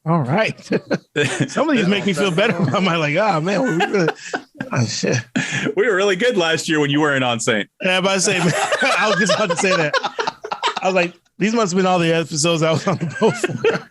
All right. Some of these make me feel better. I'm like, oh man, shit. We were really good last year when you weren't on Saint. Yeah, but I was just about to say that. I was like, these must have been all the episodes I was on the boat for.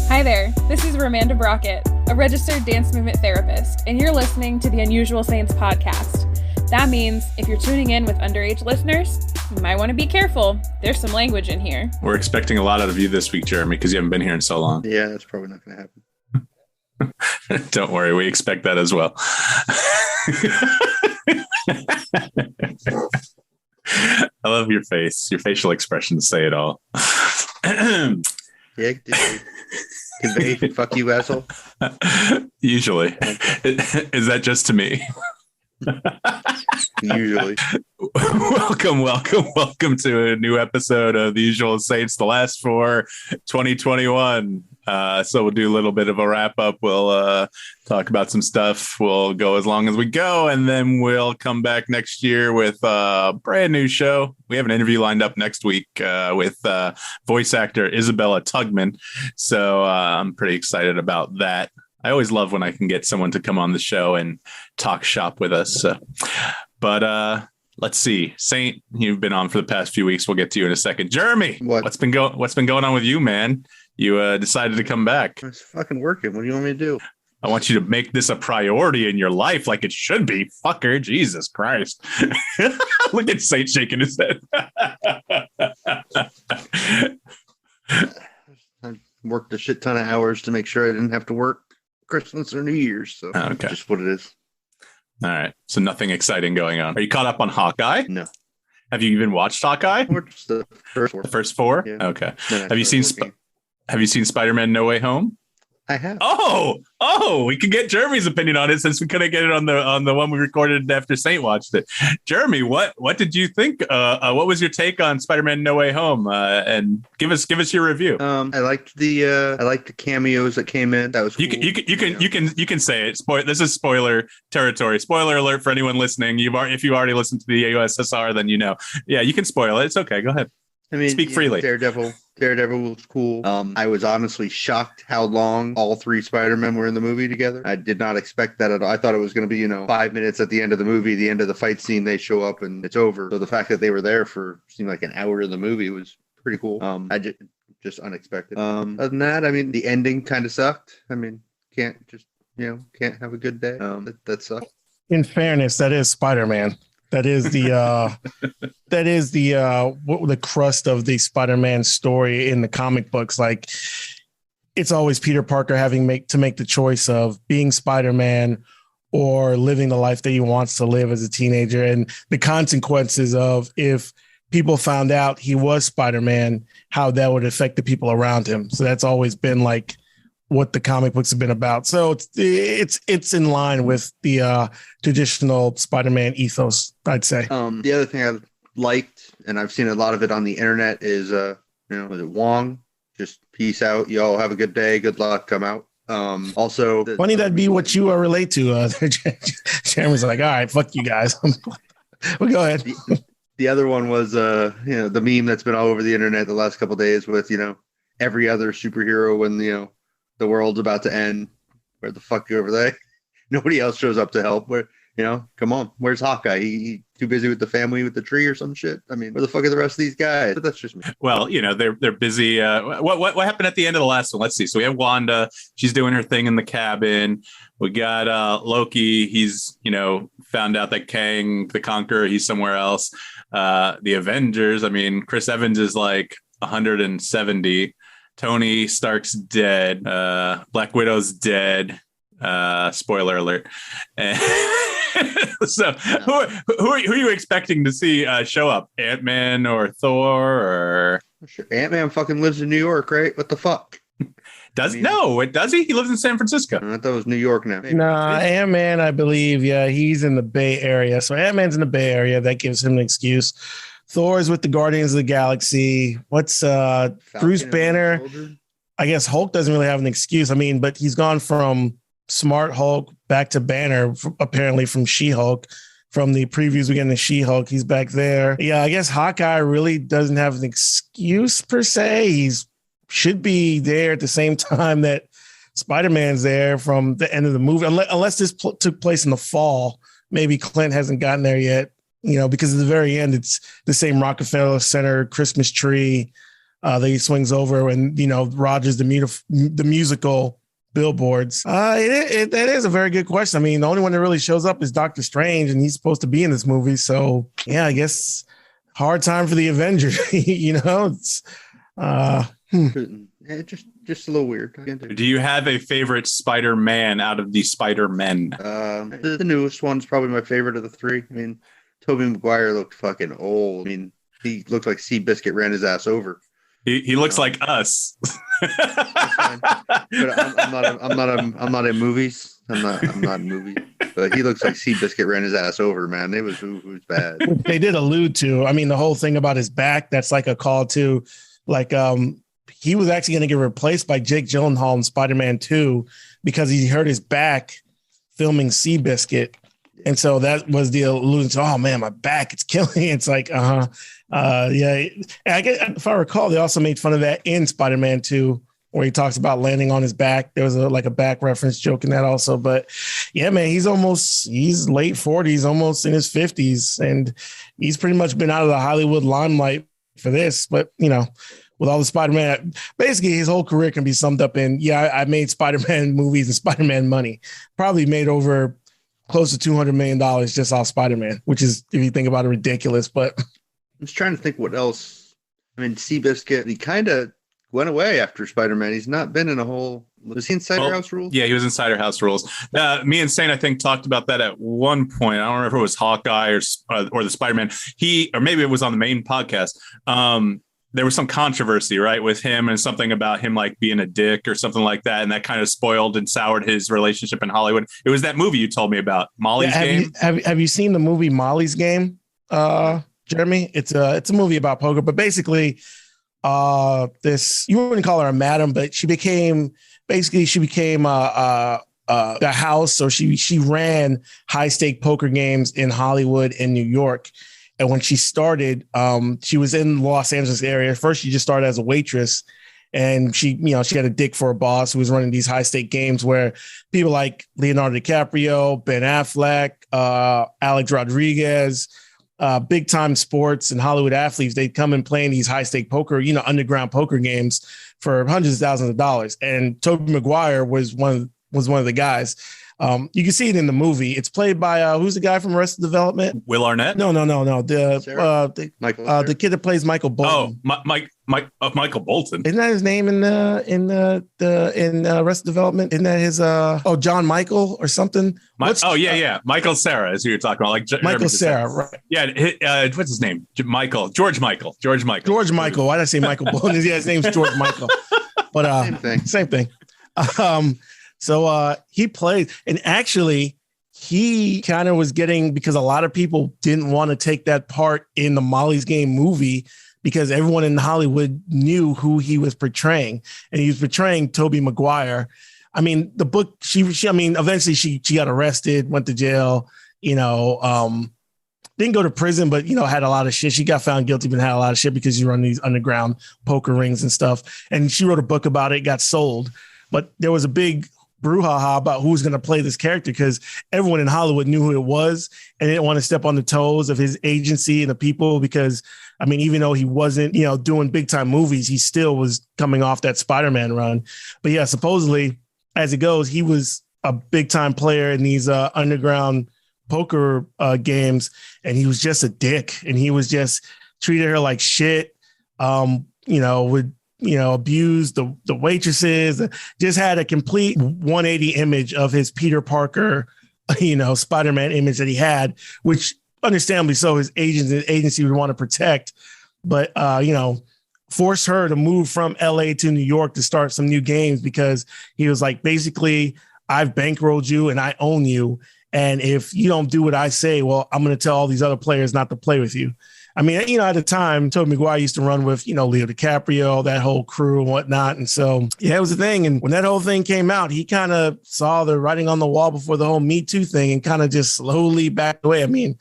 Hi there, this is Amanda Brockett, a registered dance movement therapist, and you're listening to the Unusual Saints podcast. That means if you're tuning in with underage listeners, you might want to be careful. There's some language in here. We're expecting a lot out of you this week, Jeremy, because you haven't been here in so long. Yeah, that's probably not going to happen. Don't worry, we expect that as well. I love your face, your facial expressions say it all. Yeah, did you convey fuck you, asshole? Usually. Is that just to me? Usually. Welcome to a new episode of The Usual Saints, the last for 2021. So we'll do a little bit of a wrap up. We'll talk about some stuff. We'll go as long as we go, and then we'll come back next year with a brand new show. We have an interview lined up next week with voice actor Isabella Tugman. So I'm pretty excited about that. I always love when I can get someone to come on the show and talk shop with us. But let's see. Saint, you've been on for the past few weeks. We'll get to you in a second. Jeremy, what's been going on with you, man? You decided to come back. It's fucking working. What do you want me to do? I want you to make this a priority in your life like it should be. Fucker, Jesus Christ. Look at Saint shaking his head. I worked a shit ton of hours to make sure I didn't have to work Christmas or New Year's. So okay. Just what it is. All right. So nothing exciting going on. Are you caught up on Hawkeye? No. Have you even watched Hawkeye? Just the first four. The first four? Yeah. Okay. Have you seen Spider-Man No Way Home? I have. Oh, we could get Jeremy's opinion on it since we couldn't get it on the one we recorded after Saint watched it. Jeremy, what did you think? What was your take on Spider-Man No Way Home? And give us your review. I liked the cameos that came in. That was cool. You can say it. This is spoiler territory. Spoiler alert for anyone listening. If you already listened to the USSR, then you know. Yeah, you can spoil it. It's okay. Go ahead. I mean, speak freely. Daredevil was cool. I was honestly shocked how long all three Spider-Men were in the movie together. I did not expect that at all. I thought it was going to be, 5 minutes at the end of the movie, the end of the fight scene, they show up and it's over. So the fact that they were there for seemed like an hour of the movie was pretty cool. Just unexpected. Other than that, I mean, the ending kind of sucked. I mean, can't have a good day. That sucked. In fairness, that is Spider-Man. That is the the crust of the Spider-Man story in the comic books. Like, it's always Peter Parker having to make the choice of being Spider-Man or living the life that he wants to live as a teenager, and the consequences of if people found out he was Spider-Man, how that would affect the people around him. So that's always been like what the comic books have been about. So it's in line with the traditional Spider-Man ethos, I'd say. The other thing I liked, and I've seen a lot of it on the internet, is was it Wong? Just peace out. You all have a good day. Good luck. Come out. Also, funny that'd be what you relate to. Jeremy's like, all right, fuck you guys. Well, go ahead. The other one was the meme that's been all over the internet the last couple of days with every other superhero when the world's about to end. Where the fuck are they? Nobody else shows up to help. Where come on, where's Hawkeye? He too busy with the family with the tree or some shit. I mean, where the fuck are the rest of these guys? But that's just me. Well, they're busy. What happened at the end of the last one? Let's see. So we have Wanda. She's doing her thing in the cabin. We got Loki. He's found out that Kang the Conqueror, he's somewhere else. The Avengers. I mean, Chris Evans is like 170. Tony Stark's dead. Black Widow's dead. Spoiler alert. So who are you expecting to see show up? Ant-Man or Thor or? Sure. Ant-Man fucking lives in New York, right? What the fuck? Does he? He lives in San Francisco. I thought it was New York now. Maybe. Nah, Ant-Man, I believe, yeah, he's in the Bay Area. So Ant-Man's in the Bay Area. That gives him an excuse. Thor's with the Guardians of the Galaxy. What's Bruce Banner? I guess Hulk doesn't really have an excuse. I mean, but he's gone from Smart Hulk back to Banner, apparently from She-Hulk. From the previews we get in the She-Hulk, he's back there. Yeah, I guess Hawkeye really doesn't have an excuse per se. He's should be there at the same time that Spider-Man's there from the end of the movie, unless this took place in the fall. Maybe Clint hasn't gotten there yet, because at the very end, it's the same Rockefeller Center Christmas tree that he swings over, and Rogers the musical billboards. That is a very good question. I mean, the only one that really shows up is Doctor Strange, and he's supposed to be in this movie. So yeah, I guess hard time for the Avengers. It's just a little weird. Do you have a favorite Spider-Man out of the Spider-Men? The newest one's probably my favorite of the three. I mean, Tobey Maguire looked fucking old. I mean, he looked like Seabiscuit ran his ass over. He looks like us. But I'm not in movies. I'm not in movies. But he looks like Seabiscuit ran his ass over, man. It was bad. They did allude to, I mean, the whole thing about his back, that's like a call to, like, he was actually going to get replaced by Jake Gyllenhaal in Spider-Man 2 because he hurt his back filming Seabiscuit. And so that was the allusion to, oh man, my back, it's killing me. It's like, yeah. And I guess, if I recall, they also made fun of that in Spider-Man 2, where he talks about landing on his back. There was a back reference joke in that also. But yeah, man, he's late 40s, almost in his 50s. And he's pretty much been out of the Hollywood limelight for this. But, with all the Spider-Man, basically his whole career can be summed up in, I made Spider-Man movies and Spider-Man money. Probably made over close to $200 million just off Spider-Man, which is, if you think about it, ridiculous. But I was trying to think what else. I mean, Seabiscuit, he kind of went away after Spider-Man. He's not been in a whole. Was he in Cider House Rules? Yeah, he was in Cider House Rules. Me and Saint, I think, talked about that at one point. I don't remember if it was Hawkeye or the Spider-Man. Or maybe it was on the main podcast. There was some controversy, right, with him and something about him like being a dick or something like that. And that kind of spoiled and soured his relationship in Hollywood. It was that movie you told me about, Molly's Game. Have you seen the movie Molly's Game, Jeremy? It's a movie about poker, but basically this, you wouldn't call her a madam, but she became the house. So she ran high stake poker games in Hollywood and New York. And when she started, she was in the Los Angeles area. First, she just started as a waitress, and she had a dick for a boss who was running these high stake games where people like Leonardo DiCaprio, Ben Affleck, Alex Rodriguez, big time sports and Hollywood athletes, they'd come and play in these high stake poker, underground poker games for hundreds of thousands of dollars. And Tobey Maguire was one of the guys. You can see it in the movie. It's played by who's the guy from Arrested Development? Will Arnett? No. The kid that plays Michael Bolton. Michael Bolton. Isn't that his name in Arrested Development? Isn't that his John Michael or something? Michael Cera is who you're talking about. Like Michael Cera, right? Yeah. What's his name? George Michael. Why did I say Michael Bolton? Yeah, his name's George Michael. But same thing. So he played, and actually he kind of was getting, because a lot of people didn't want to take that part in the Molly's Game movie because everyone in Hollywood knew who he was portraying, and he was portraying Tobey Maguire. I mean, the book, eventually she got arrested, went to jail, didn't go to prison, but, had a lot of shit. She got found guilty, but had a lot of shit because she run these underground poker rings and stuff. And she wrote a book about it, got sold. But there was a big brouhaha about who was going to play this character because everyone in Hollywood knew who it was and they didn't want to step on the toes of his agency and the people because, even though he wasn't, doing big time movies, he still was coming off that Spider-Man run. But yeah, supposedly, as it goes, he was a big time player in these underground poker games, and he was just a dick, and he was just treated her like shit, would abused the waitresses, just had a complete 180 image of his Peter Parker, Spider-Man image that he had, which understandably so his agency would want to protect. But, forced her to move from LA to New York to start some new games because he was like, basically, I've bankrolled you and I own you. And if you don't do what I say, well, I'm going to tell all these other players not to play with you. I mean, at the time, Tobey Maguire used to run with, Leo DiCaprio, that whole crew and whatnot. And so, yeah, it was a thing. And when that whole thing came out, he kind of saw the writing on the wall before the whole Me Too thing and kind of just slowly backed away. I mean,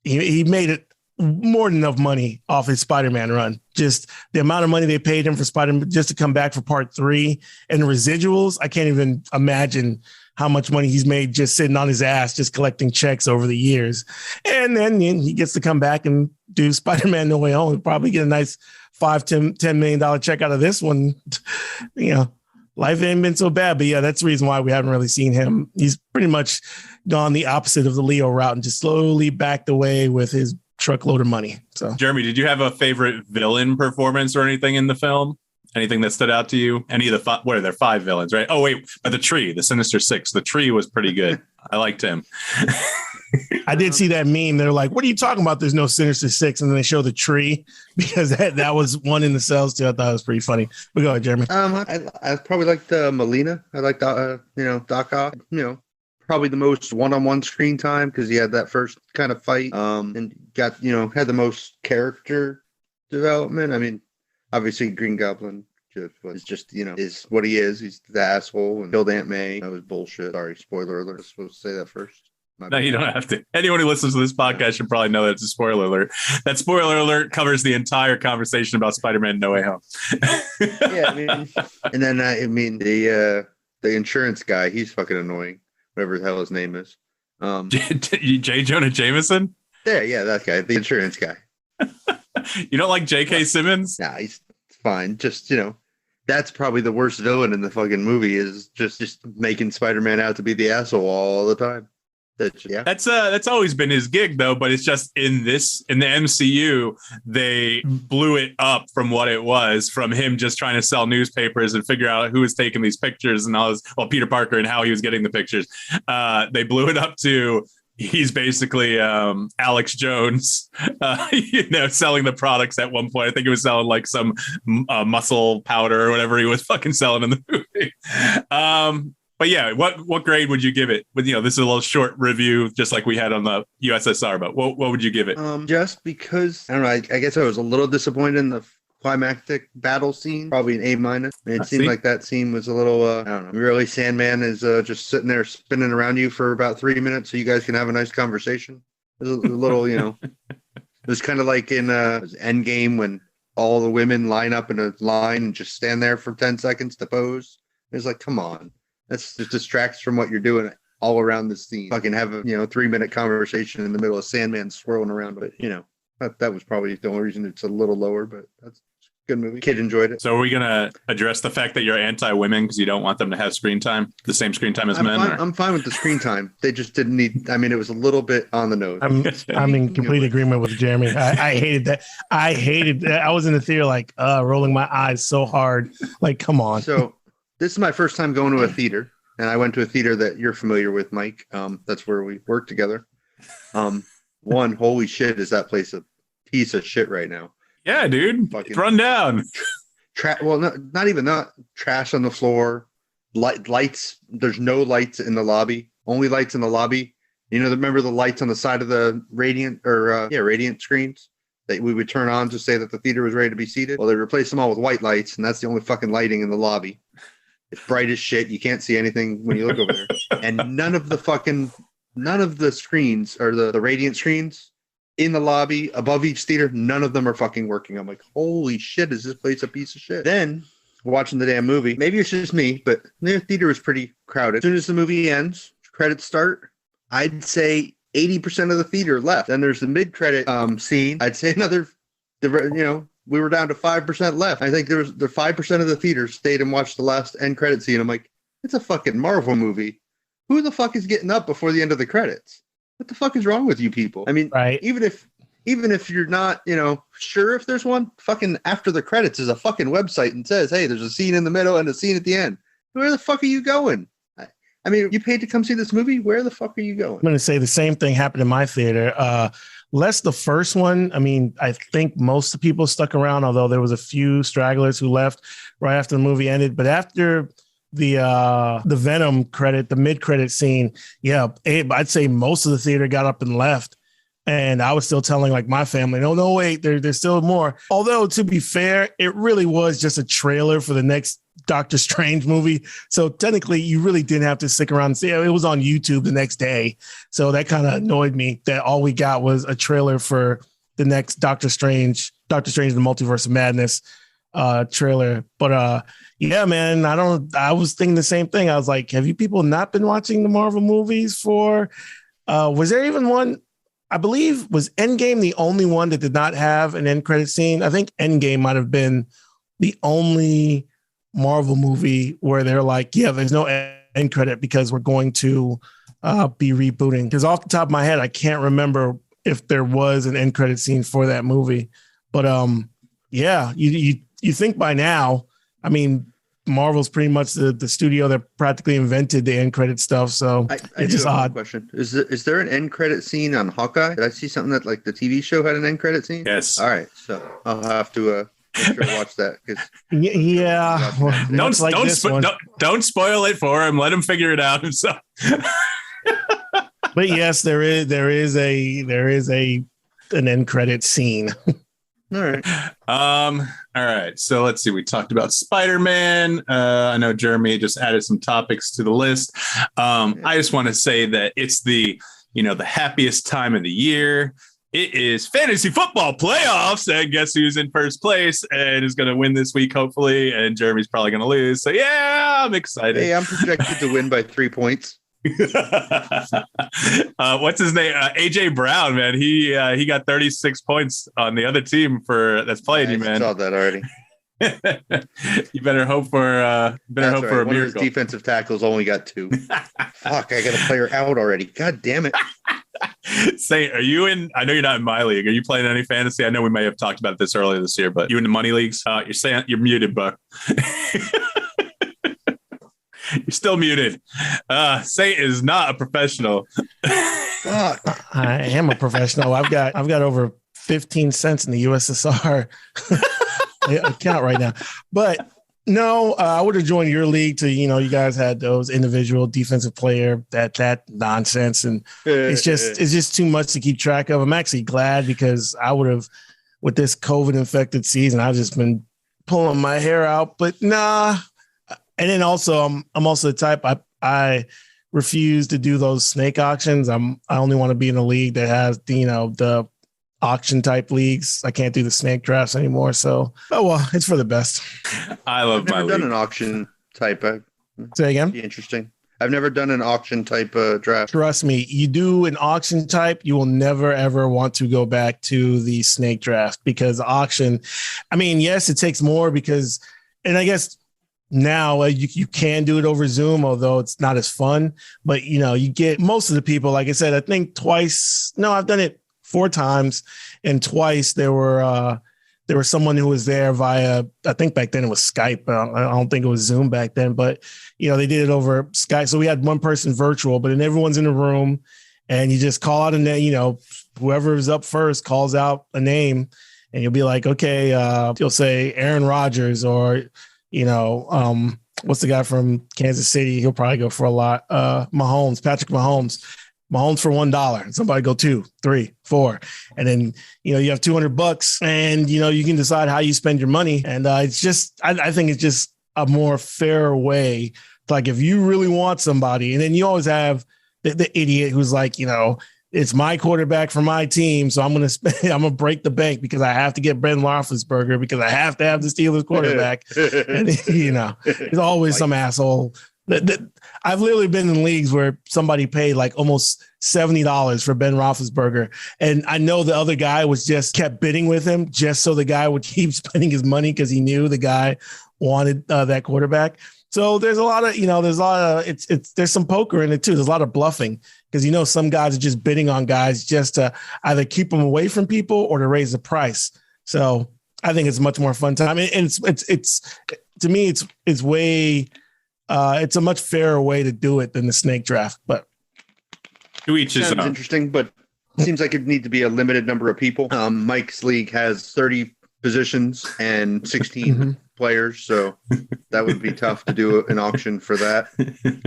he made it more than enough money off his Spider-Man run. Just the amount of money they paid him for Spider-Man just to come back for part 3 and the residuals. I can't even imagine how much money he's made just sitting on his ass, just collecting checks over the years. And then he gets to come back and do Spider-Man No Way Home. He'll probably get a nice $10 million check out of this one. Life ain't been so bad, but yeah, that's the reason why we haven't really seen him. He's pretty much gone the opposite of the Leo route and just slowly backed away with his truckload of money. So, Jeremy, did you have a favorite villain performance or anything in the film? Anything that stood out to you? Any of the what are there 5 villains, right? Oh wait, but the Tree, the Sinister Six. The Tree was pretty good. I liked him. I did see that meme. They're like, "What are you talking about? There's no Sinister Six," and then they show the Tree because that was one in the cells too. I thought it was pretty funny. But go ahead, Jeremy. I probably liked Melina. I liked Doc Ock. Probably the most one-on-one screen time because he had that first kind of fight. And got had the most character development. I mean, obviously Green Goblin is just is what he is. He's the asshole and killed Aunt May. That was bullshit. Sorry, spoiler alert. I was supposed to say that first. No, you don't have to. Anyone who listens to this podcast should probably know that it's a spoiler alert. That spoiler alert covers the entire conversation about Spider-Man No Way Home. Yeah, I mean, and then the insurance guy, he's fucking annoying. Whatever the hell his name is. J. Jonah Jameson? Yeah, that guy, the insurance guy. You don't like J.K. Simmons? Nah, he's fine. Just that's probably the worst villain in the fucking movie is just making Spider-Man out to be the asshole all the time. That's always been his gig though, but it's just in the MCU they blew it up from what it was, from him just trying to sell newspapers and figure out who was taking these pictures and all this, Peter Parker and how he was getting the pictures. They blew it up to he's basically Alex Jones, selling the products at one point. I think he was selling like some muscle powder or whatever he was fucking selling in the movie. But yeah, what grade would you give it? With this is a little short review, just like we had on the USSR. But what would you give it? Just because I don't know. I guess I was a little disappointed in the climactic battle scene. Probably an A-. It seemed like that scene was a little. I don't know. Really, Sandman is just sitting there spinning around you for about 3 minutes, so you guys can have a nice conversation. It was a little, It was kind of like in Endgame when all the women line up in a line and just stand there for 10 seconds to pose. It's like, come on. That's just distracts from what you're doing all around the scene. Fucking have a 3-minute conversation in the middle of Sandman swirling around. But that was probably the only reason it's a little lower. But that's a good movie. Kid enjoyed it. So are we gonna address the fact that you're anti-women because you don't want them to have screen time, the same screen time as men? I'm fine with the screen time. They just didn't need. I mean, it was a little bit on the nose. I'm in complete agreement with Jeremy. I hated that. I was in the theater like rolling my eyes so hard. Like, come on. So. This is my first time going to a theater, and I went to a theater that you're familiar with, Mike. That's where we work together. Holy shit, is that place a piece of shit right now? Yeah, dude. It's run down. Not even that. Trash on the floor. Lights. There's no lights in the lobby. Only lights in the lobby. Remember the lights on the side of the Radiant screens that we would turn on to say that the theater was ready to be seated? Well, they replaced them all with white lights, and that's the only fucking lighting in the lobby. It's bright as shit. You can't see anything when you look over there. And none of the screens or the Radiant screens in the lobby above each theater, none of them are fucking working. I'm like, holy shit, is this place a piece of shit? Then watching the damn movie, maybe it's just me, but the theater was pretty crowded. As soon as the movie ends, credits start, I'd say 80% of the theater left. Then there's the mid-credit scene. I'd say we were down to 5% left. I think the 5% of the theater stayed and watched the last end credit scene. I'm like, it's a fucking Marvel movie. Who the fuck is getting up before the end of the credits? What the fuck is wrong with you people? I mean, right. Even if you're not, sure if there's one, fucking after the credits is a fucking website and says, hey, there's a scene in the middle and a scene at the end. Where the fuck are you going? I mean, you paid to come see this movie. Where the fuck are you going? I'm going to say the same thing happened in my theater. Less the first one. I mean, I think most of the people stuck around, although there was a few stragglers who left right after the movie ended. But after the Venom credit, the mid-credit scene, yeah, I'd say most of the theater got up and left. And I was still telling like my family, no, wait, there's still more. Although to be fair, it really was just a trailer for the next Doctor Strange movie. So technically you really didn't have to stick around and see it. It was on YouTube the next day. So that kind of annoyed me that all we got was a trailer for the next Doctor Strange and the Multiverse of Madness trailer. But yeah, man, I was thinking the same thing. I was like, have you people not been watching the Marvel movies for, was there even one? I believe was Endgame the only one that did not have an end credit scene? I think Endgame might have been the only Marvel movie where they're like, yeah, there's no end credit because we're going to be rebooting. Because off the top of my head, I can't remember if there was an end credit scene for that movie. But yeah, you think by now, I mean, Marvel's pretty much the studio that practically invented the end credit stuff. So it's just odd. Question: Is there an end credit scene on Hawkeye? Did I see something that like the TV show had an end credit scene? Yes. All right, so I'll have to make sure to watch that because yeah. Don't spoil it for him. Let him figure it out himself. But yes, there is an end credit scene. All right. All right. So let's see. We talked about Spider-Man. I know Jeremy just added some topics to the list. I just want to say that it's the happiest time of the year. It is fantasy football playoffs, and guess who's in first place and is going to win this week, hopefully. And Jeremy's probably going to lose. So yeah, I'm excited. Hey, I'm projected to win by 3 points. What's his name? AJ Brown, man. He got 36 points on the other team that's playing you, man. I saw that already. You better hope for a miracle. One of his defensive tackles only got 2. Fuck, I got a player out already. God damn it. Saint, are you in? I know you're not in my league. Are you playing any fantasy? I know we may have talked about this earlier this year, but you in the money leagues? You're saying you're muted, Buck. You're still muted. Saint is not a professional. I am a professional. I've got over 15 cents in the USSR account right now. But no, I would have joined your league to, you guys had those individual defensive player, that nonsense. And it's just too much to keep track of. I'm actually glad because I would have, with this COVID infected season, I've just been pulling my hair out, but nah. And then also I'm also the type I refuse to do those snake auctions. I only want to be in a league that has the auction type leagues. I can't do the snake drafts anymore. So it's for the best. I've never done an auction type. Say again. Be interesting. I've never done an auction type draft. Trust me, you do an auction type, you will never ever want to go back to the snake draft because auction. I mean, yes, it takes more because, and I guess. Now you can do it over Zoom, although it's not as fun, but you get most of the people, like I said, I think twice. No, I've done it 4 times and twice there were someone who was there via, I think back then it was Skype. I don't think it was Zoom back then, but they did it over Skype. So we had one person virtual, but then everyone's in the room and you just call out a name, whoever is up first calls out a name and you'll be like, okay, you'll say Aaron Rodgers or, what's the guy from Kansas City? He'll probably go for a lot. Patrick Mahomes for $1. Somebody go 2, 3, 4. And then, you have $200 and, you can decide how you spend your money. And it's just, I think it's just a more fair way. Like if you really want somebody, and then you always have the idiot who's like, it's my quarterback for my team, so I'm gonna break the bank because I have to get Ben Roethlisberger because I have to have the Steelers quarterback. And there's always some asshole. I've literally been in leagues where somebody paid like almost $70 for Ben Roethlisberger, and I know the other guy was just kept bidding with him just so the guy would keep spending his money because he knew the guy wanted that quarterback. So there's a lot of there's some poker in it too. There's a lot of bluffing because some guys are just bidding on guys just to either keep them away from people or to raise the price. So I think it's a much more fun time. And it's to me it's way it's a much fairer way to do it than the snake draft. But to each his sounds own. interesting, but seems like it need to be a limited number of people. Mike's league has 30 positions and 16 players, so that would be tough to do an auction for that.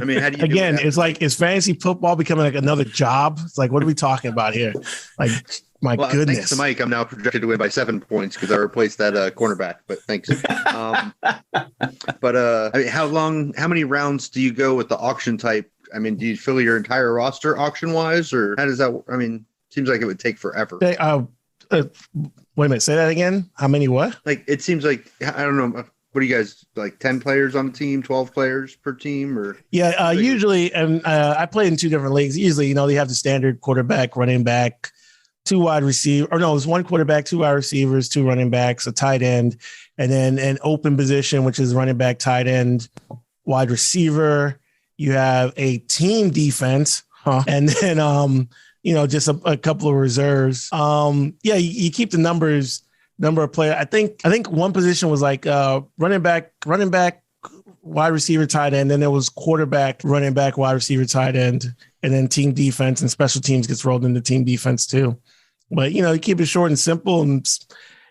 I mean, how do you again? do it? It's like, is fantasy football becoming like another job? It's like, what are we talking about here? Like, my goodness. Thanks to Mike, I'm now projected to win by 7 points because I replaced that cornerback. But thanks. I mean, how many rounds do you go with the auction type? I mean, do you fill your entire roster auction wise, or how does that? I mean, seems like it would take forever. Wait a minute. Say that again. How many? What? Like, it seems like, I don't know. What do you guys like? 10 players on the team, 12 players per team, or yeah? Usually, and I played in 2 different leagues. Usually, they have the standard quarterback, running back, 2 wide receiver, or no, it's 1 quarterback, 2 wide receivers, 2 running backs, a tight end, and then an open position, which is running back, tight end, wide receiver. You have a team defense, and then just a couple of reserves. You keep the number of players. I think one position was like running back, wide receiver, tight end. Then there was quarterback, running back, wide receiver, tight end, and then team defense and special teams gets rolled into team defense too. But you keep it short and simple, and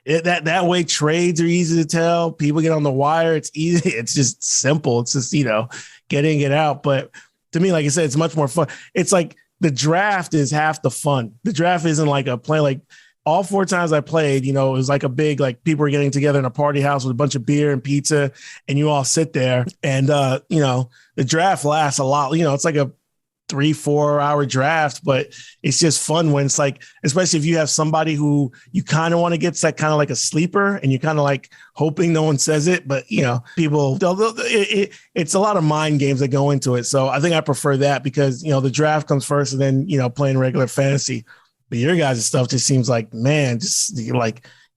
that way trades are easy to tell. People get on the wire. It's easy. It's just simple. It's just get in, get out. But to me, like I said, it's much more fun. It's like the draft is half the fun. The draft isn't like a play. Like all 4 times I played, it was like a big, like people were getting together in a party house with a bunch of beer and pizza, and you all sit there, and the draft lasts a lot. It's like a 3-4 hour draft, but it's just fun when it's like, especially if you have somebody who you kind of want to get that kind of like a sleeper, and you're kind of like hoping no one says it, but people, it's a lot of mind games that go into it. So I think I prefer that because, the draft comes first and then, playing regular fantasy. But your guys' stuff just seems like, man, you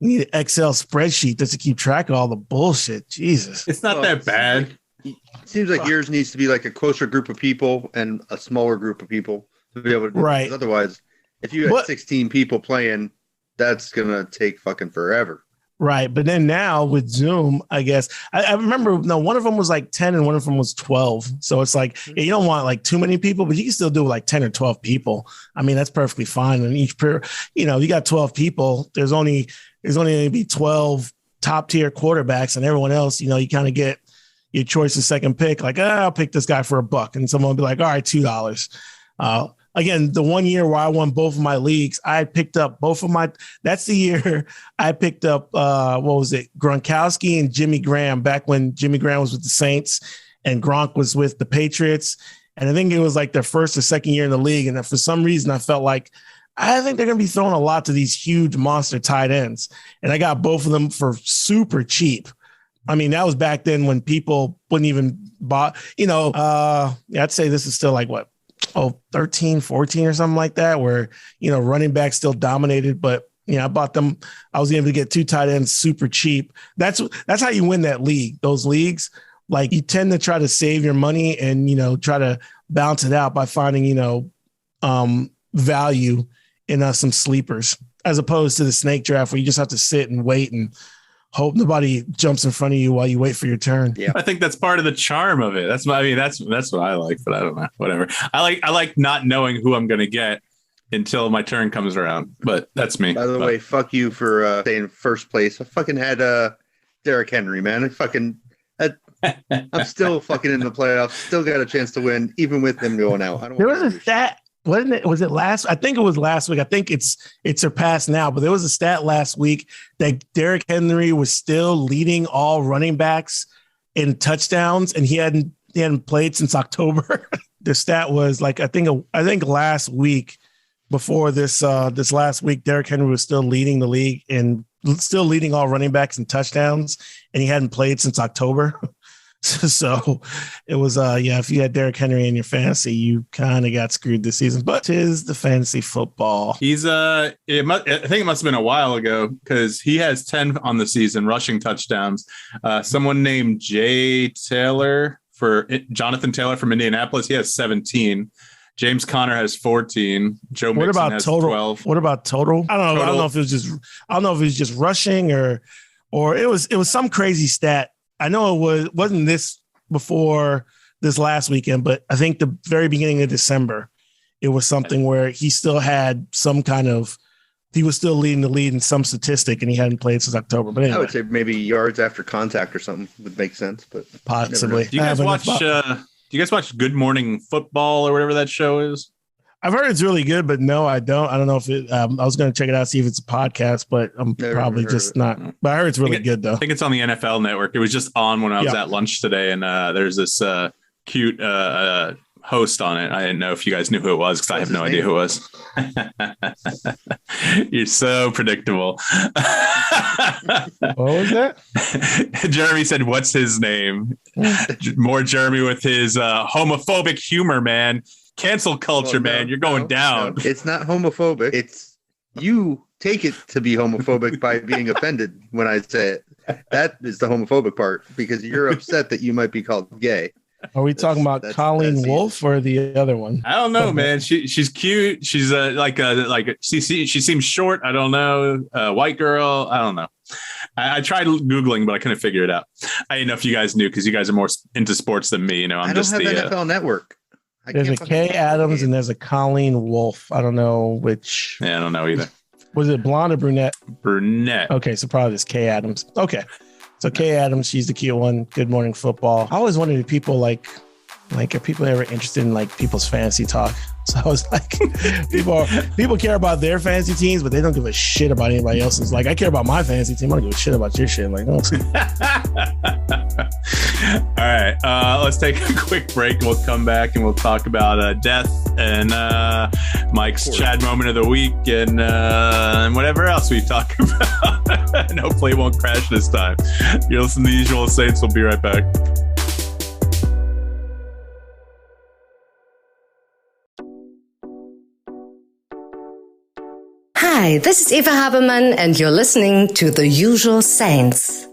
need an Excel spreadsheet just to keep track of all the bullshit. Jesus. It's not that bad. It seems like yours needs to be like a closer group of people and a smaller group of people to be able to do right. It. Otherwise, if you had 16 people playing, that's going to take fucking forever. Right. But then now with Zoom, I guess, I remember, one of them was like 10 and one of them was 12. So it's like, you don't want like too many people, but you can still do like 10 or 12 people. I mean, that's perfectly fine. And each pair, you got 12 people. There's only going to be 12 top tier quarterbacks, and everyone else, you kind of get your choice of second pick. Like, I'll pick this guy for $1. And someone will be like, all right, $2. Again, the 1 year where I won both of my leagues, I picked up that's the year I picked up, Gronkowski and Jimmy Graham, back when Jimmy Graham was with the Saints and Gronk was with the Patriots. And I think it was like their first or second year in the league. And for some reason, I felt like, I think they're going to be throwing a lot to these huge monster tight ends. And I got both of them for super cheap. I mean, that was back then when people wouldn't even buy, I'd say this is still like 13, 14 or something like that, where, running back still dominated, but I bought them. I was able to get 2 tight ends super cheap. That's how you win that league. Those leagues, like, you tend to try to save your money and, try to balance it out by finding, value in some sleepers, as opposed to the snake draft where you just have to sit and wait and hope nobody jumps in front of you while you wait for your turn. Yeah, I think that's part of the charm of it. That's what I like, but I don't know. Whatever. I like not knowing who I'm going to get until my turn comes around. But that's me. By the way, fuck you for staying first place. I fucking had Derrick Henry, man. I'm still fucking in the playoffs. Still got a chance to win, even with him going out. There was a stat. Wasn't it? Was it last? I think it was last week. I think it's surpassed now, but there was a stat last week that Derrick Henry was still leading all running backs in touchdowns, and he hadn't played since October. The stat was like, I think last week, before this last week, Derrick Henry was still leading the league and still leading all running backs in touchdowns, and he hadn't played since October. So it was, if you had Derrick Henry in your fantasy, you kind of got screwed this season, but 'tis the fantasy football. He's, I think it must've been a while ago, because he has 10 on the season rushing touchdowns. Someone named Jonathan Taylor from Indianapolis, he has 17. James Conner has 14. Joe Mixon has 12. What about total? I don't know. I don't know if it was just rushing or it was some crazy stat. I know it wasn't this before this last weekend, but I think the very beginning of December, it was something where he still had some kind of, he was still leading the lead in some statistic, and he hadn't played since October. But anyway, I would say maybe yards after contact or something would make sense, but possibly. Do you guys watch Good Morning Football or whatever that show is? I've heard it's really good, but no, I don't. I don't know if it. I was going to check it out, see if it's a podcast, but I'm probably just not. But I heard it's really good, though. I think it's on the NFL Network. It was just on when I was at lunch today, and there's this cute host on it. I didn't know if you guys knew who it was because I have no idea who it was. You're so predictable. What was that? Jeremy said, "What's his name?" More Jeremy with his homophobic humor, man. Cancel culture, man. You're going down. No, it's not homophobic. It's you take it to be homophobic by being offended when I say it. That is the homophobic part because you're upset that you might be called gay. Are we talking about Colleen Wolfe or the other one? I don't know, man. She's cute. She's she seems short. I don't know. White girl. I don't know. I tried Googling, but I couldn't figure it out. I didn't know if you guys knew because you guys are more into sports than me. You know, I don't have NFL Network. There's a Kay Adams and there's a Colleen Wolfe. I don't know which. Yeah, I don't know either. Was it blonde or brunette? Brunette. Okay, so probably it's Kay Adams. Okay. So Kay Adams, she's the cute one. Good Morning Football. I always wondered if people are people ever interested in like people's fantasy talk? So I was like, people care about their fantasy teams, but they don't give a shit about anybody else's. Like, I care about my fantasy team. I don't give a shit about your shit. Like, oh. All right, let's take a quick break. We'll come back and we'll talk about death and Mike's Chad moment of the week and whatever else we talk about. And hopefully it won't crash this time. You're listening to The Usual Saints. We'll be right back. Hi, this is Eva Habermann, and you're listening to The Usual Saints.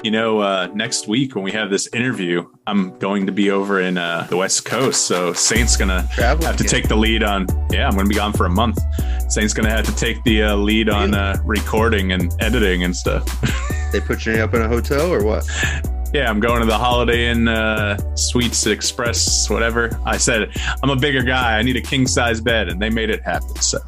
You know, next week when we have this interview, I'm going to be over in the West Coast. So Saint's going to have to take the lead on. Yeah, I'm going to be gone for a month. Saint's going to have to take the lead on recording and editing and stuff. They put you up in a hotel or what? Yeah, I'm going to the Holiday Inn Suites Express, whatever. I said, I'm a bigger guy. I need a king-size bed, and they made it happen. So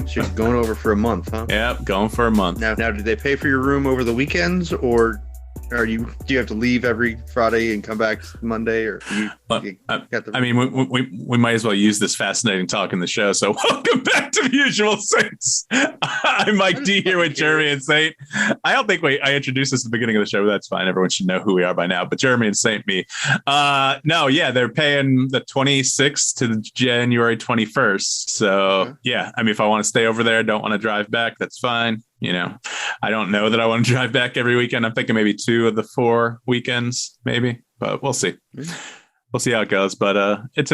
she's going over for a month, huh? Yep, going for a month. Now, do they pay for your room over the weekends, or do you have to leave every Friday and come back Monday, or we might as well use this fascinating talk in the show. So welcome back to The Usual Saints. I'm Mike D here with Jeremy and Saint. I don't think I introduced this at the beginning of the show, but that's fine. Everyone should know who we are by now. But Jeremy and Saint, me. They're paying the 26th to January 21st. So yeah, I mean, if I want to stay over there, don't want to drive back, that's fine. You know, I don't know that I want to drive back every weekend. I'm thinking maybe 2 of the 4 weekends, maybe, but we'll see. We'll see how it goes. But it's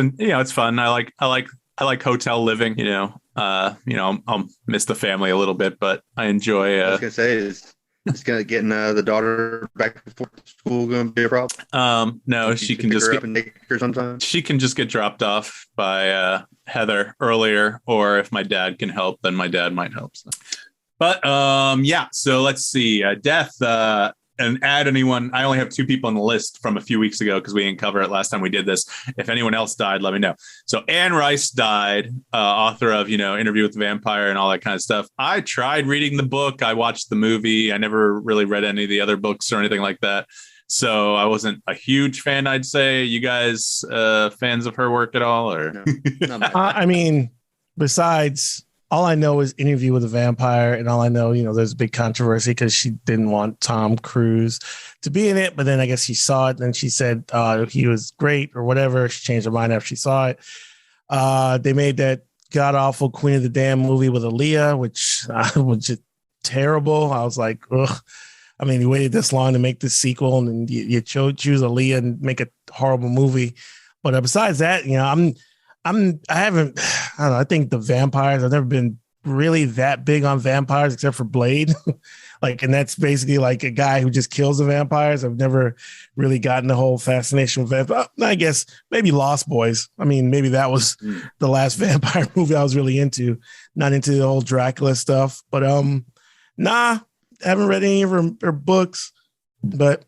fun. I like hotel living. I'll miss the family a little bit, but I enjoy. I was gonna say is getting the daughter back before school going to be a problem? No, she can just get her sometime. She can just get dropped off by Heather earlier, or if my dad can help, then my dad might help. So. But so let's see. Death and add anyone. I only have 2 people on the list from a few weeks ago because we didn't cover it last time we did this. If anyone else died, let me know. So Anne Rice died, author of, Interview with the Vampire and all that kind of stuff. I tried reading the book. I watched the movie. I never really read any of the other books or anything like that. So I wasn't a huge fan, I'd say. You guys fans of her work at all? Or No, besides... all I know is Interview with a Vampire, and all I know, there's a big controversy because she didn't want Tom Cruise to be in it, but then I guess she saw it, and she said he was great or whatever. She changed her mind after she saw it. They made that god-awful Queen of the Damn movie with Aaliyah, which was just terrible. I was like, ugh. I mean, you waited this long to make this sequel, and then you choose Aaliyah and make a horrible movie. But besides that, I think the vampires, I've never been really that big on vampires except for Blade. And that's basically like a guy who just kills the vampires. I've never really gotten the whole fascination with vampires. I guess maybe Lost Boys. I mean, maybe that was the last vampire movie I was really into, not into the whole Dracula stuff, but haven't read any of her books, but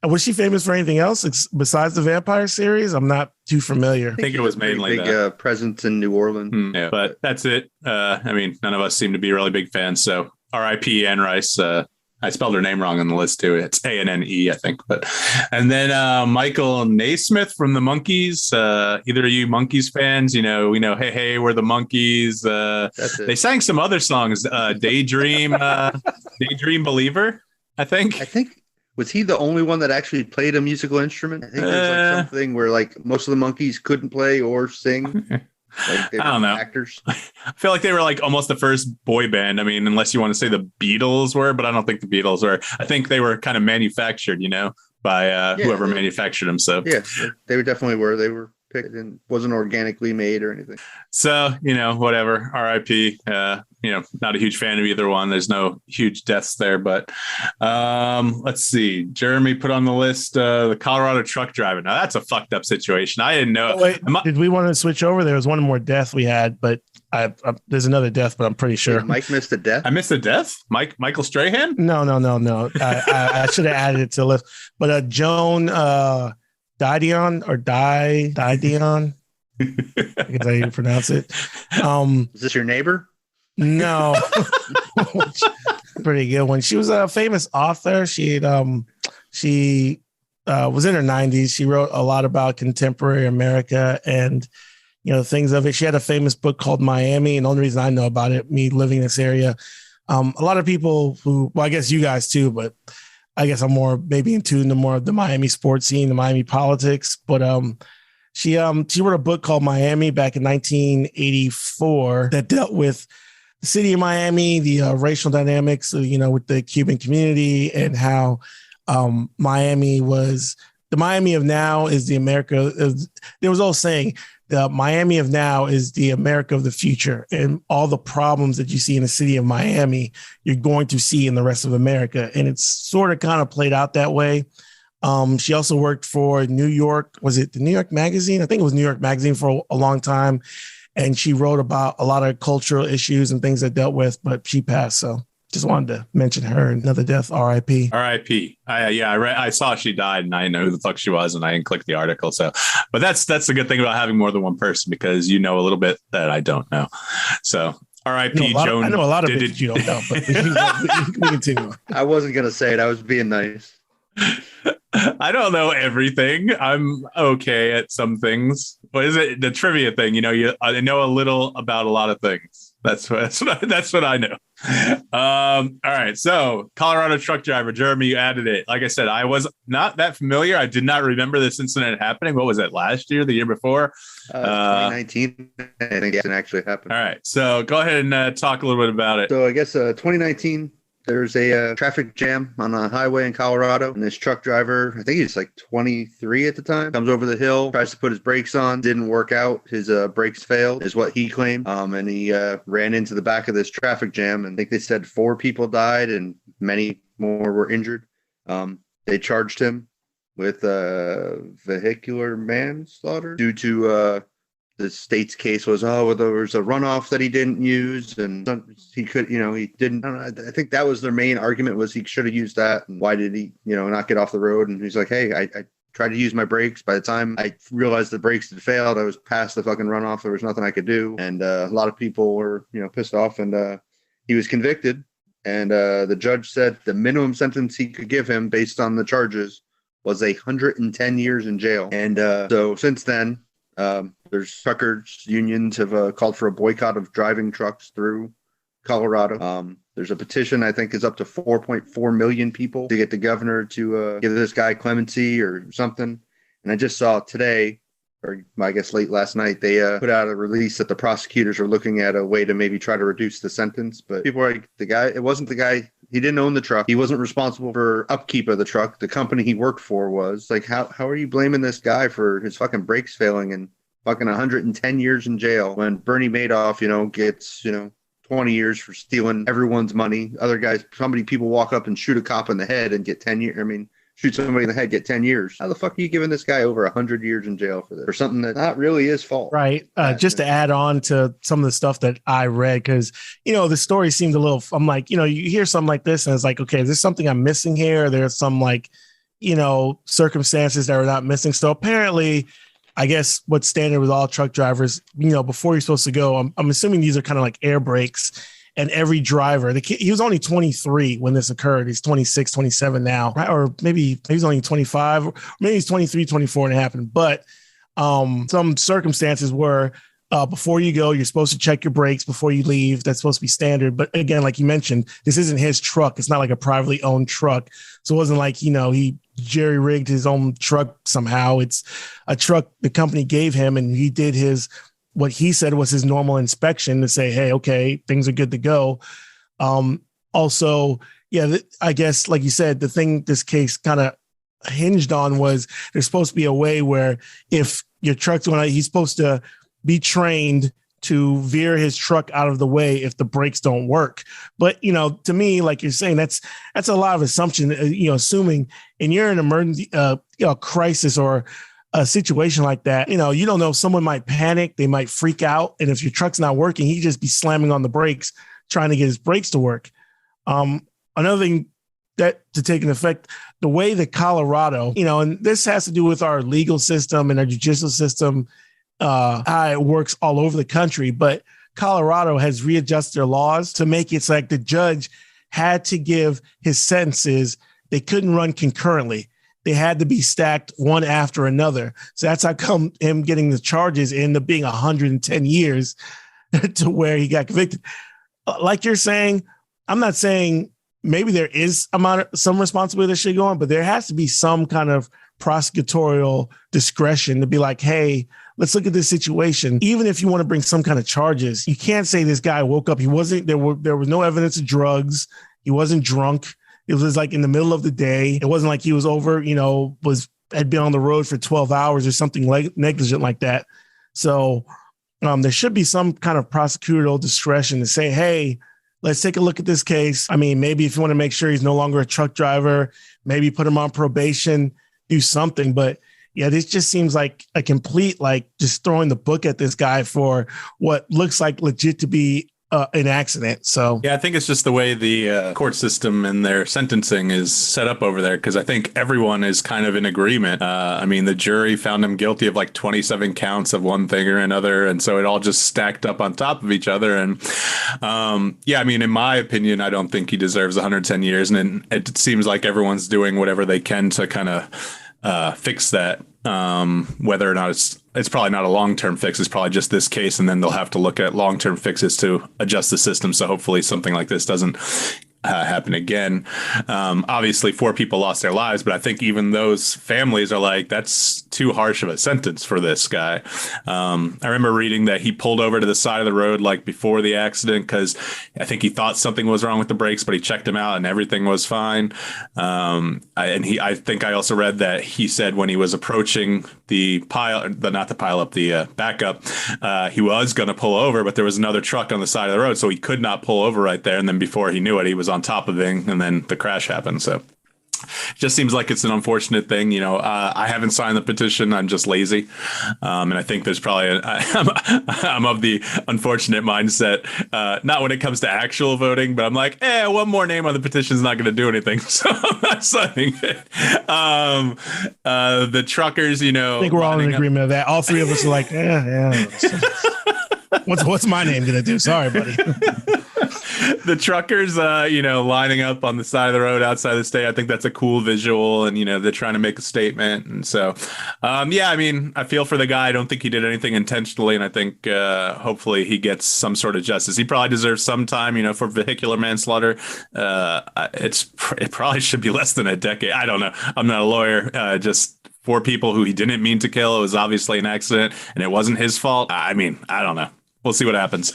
Was she famous for anything else besides the vampire series? I'm not too familiar. I think it was mainly big presence in New Orleans. Yeah, but that's it. I mean, none of us seem to be really big fans. So R.I.P. Anne Rice. I spelled her name wrong on the list too. It's Anne, I think. And then Michael Nesmith from the Monkees. Either of you Monkees fans? We know, hey, hey, we're the Monkees. They sang some other songs. Daydream Believer, I think. Was he the only one that actually played a musical instrument? I think there's like something where like most of the Monkees couldn't play or sing. Like they I don't know. Actors. I feel like they were like almost the first boy band. I mean, unless you want to say the Beatles were, but I don't think the Beatles were. I think they were kind of manufactured, by whoever manufactured them. So yeah, they definitely were. They were picked and wasn't organically made or anything. So, whatever. RIP. Not a huge fan of either one. There's no huge deaths there, but let's see. Jeremy put on the list the Colorado truck driver. Now that's a fucked up situation. I didn't know. Oh, wait, did we want to switch over? There was one more death we had, but there's another death, but I'm pretty sure. Mike missed a death. I missed a death. Michael Strahan? No. I should have added it to the list. But Joan Didion or Didion. I guess how you pronounce it. Is this your neighbor? No. Pretty good one. She was a famous author. She was in her 90s. She wrote a lot about contemporary America and things of it. She had a famous book called Miami, and the only reason I know about it, me living in this area, a lot of people who, well, I guess you guys too, but I guess I'm more maybe in tune to more of the Miami sports scene, the Miami politics. But she wrote a book called Miami back in 1984 that dealt with the city of Miami, the racial dynamics, with the Cuban community, and how Miami was the Miami of now is the America. There was always saying the Miami of now is the America of the future, and all the problems that you see in the city of Miami, you're going to see in the rest of America. And it's sort of kind of played out that way. She also worked for New York. Was it the New York Magazine? I think it was New York Magazine for a long time. And she wrote about a lot of cultural issues and things that dealt with, but she passed. So just wanted to mention her. Another death, R.I.P. R.I.P. I saw she died, and I didn't know who the fuck she was, and I didn't click the article. So, but that's the good thing about having more than one person, because you know a little bit that I don't know. So, R.I.P. Joan. I know a lot of it you don't know, but we can continue. I wasn't gonna say it. I was being nice. I don't know everything. I'm okay at some things. What is it? The trivia thing. I know a little about a lot of things. That's what I know. All right. So Colorado truck driver, Jeremy, you added it. Like I said, I was not that familiar. I did not remember this incident happening. What was it? Last year, the year before? 2019. I think it actually happened. All right. So go ahead and talk a little bit about it. So I guess 2019. There's a traffic jam on a highway in Colorado, and this truck driver, I think he's like 23 at the time, comes over the hill, tries to put his brakes on, didn't work out. His brakes failed, is what he claimed. And he ran into the back of this traffic jam, and I think they said 4 people died and many more were injured. They charged him with vehicular manslaughter due to the state's case was, there was a runoff that he didn't use, and he could, he didn't. I think that was their main argument, was he should have used that. And why did he, not get off the road? And he's like, hey, I tried to use my brakes. By the time I realized the brakes had failed, I was past the fucking runoff. There was nothing I could do. And a lot of people were, pissed off, and he was convicted. And the judge said the minimum sentence he could give him based on the charges was 110 years in jail. And so since then, there's truckers unions have called for a boycott of driving trucks through Colorado. There's a petition, I think, is up to 4.4 million people to get the governor to give this guy clemency or something. And I just saw today, or I guess late last night, they put out a release that the prosecutors are looking at a way to maybe try to reduce the sentence. But people are like, it wasn't the guy. He didn't own the truck. He wasn't responsible for upkeep of the truck. The company he worked for was. Like, how are you blaming this guy for his fucking brakes failing and fucking 110 years in jail when Bernie Madoff, gets, 20 years for stealing everyone's money. Other guys, people walk up and shoot a cop in the head and get 10 years. I mean, shoot somebody in the head, get 10 years. How the fuck are you giving this guy over 100 years in jail for this? For something that not really is fault. Right. Just to add on to some of the stuff that I read, because, the story seemed a little, I'm like, you hear something like this and it's like, okay, is there something I'm missing here? There's some like, circumstances that were not missing. So apparently, I guess what's standard with all truck drivers, before you're supposed to go, I'm assuming these are kind of like air brakes. And every driver, he was only 23 when this occurred. He's 26, 27 now, right? Or maybe he's only 25, or maybe he's 23, 24 when it happened. But some circumstances were before you go, you're supposed to check your brakes before you leave. That's supposed to be standard. But again, like you mentioned, this isn't his truck. It's not like a privately owned truck. So it wasn't like, he jerry-rigged his own truck somehow. It's a truck the company gave him, and he did what he said was his normal inspection to say, hey, okay, things are good to go. Also, I guess, like you said, the thing this case kind of hinged on was there's supposed to be a way where if your truck's going, he's supposed to be trained to veer his truck out of the way if the brakes don't work. But, to me, like you're saying, that's a lot of assumption, assuming, and you're in an emergency, crisis or a situation like that, you don't know, someone might panic, they might freak out. And if your truck's not working, he'd just be slamming on the brakes, trying to get his brakes to work. Another thing that to take an effect, the way that Colorado, and this has to do with our legal system and our judicial system, how it works all over the country. But Colorado has readjusted their laws to make it so like the judge had to give his sentences. They couldn't run concurrently. They had to be stacked one after another. So that's how come him getting the charges ended up being 110 years to where he got convicted. Like you're saying, I'm not saying maybe there is some responsibility that should go on, but there has to be some kind of prosecutorial discretion to be like, hey, let's look at this situation. Even if you want to bring some kind of charges, you can't say this guy woke up. He wasn't, there was no evidence of drugs. He wasn't drunk. It was like in the middle of the day. It wasn't like he was over, had been on the road for 12 hours or something negligent like that. So there should be some kind of prosecutorial discretion to say, hey, let's take a look at this case. I mean, maybe if you want to make sure he's no longer a truck driver, maybe put him on probation, do something. But yeah, this just seems like a complete, just throwing the book at this guy for what looks like legit to be an accident. So yeah, I think it's just the way the court system and their sentencing is set up over there, because I think everyone is kind of in agreement. The jury found him guilty of 27 counts of one thing or another, and so it all just stacked up on top of each other. And in my opinion, I don't think he deserves 110 years, and it seems like everyone's doing whatever they can to kind of fix that. Whether or not it's probably not a long-term fix, it's probably just this case, and then they'll have to look at long-term fixes to adjust the system. So hopefully something like this doesn't happen again. Obviously 4 people lost their lives, but I think even those families are like, that's too harsh of a sentence for this guy. I remember reading that he pulled over to the side of the road before the accident because I think he thought something was wrong with the brakes, but he checked them out and everything was fine. I think I also read that he said when he was approaching the backup, he was going to pull over, but there was another truck on the side of the road, so he could not pull over right there. And then before he knew it, he was on top of it, and then the crash happened. So it just seems like it's an unfortunate thing. I haven't signed the petition. I'm just lazy. And I think there's probably I'm of the unfortunate mindset, not when it comes to actual voting, but I'm like, one more name on the petition is not going to do anything. So I'm not signing it. The truckers, I think we're all in agreement of that. All 3 of us are like, yeah. What's my name going to do? Sorry, buddy. The truckers, lining up on the side of the road outside the state. I think that's a cool visual, and, they're trying to make a statement. And so, I feel for the guy. I don't think he did anything intentionally. And I think hopefully he gets some sort of justice. He probably deserves some time, for vehicular manslaughter. It probably should be less than a decade. I don't know. I'm not a lawyer. Just 4 people who he didn't mean to kill. It was obviously an accident and it wasn't his fault. I don't know. We'll see what happens.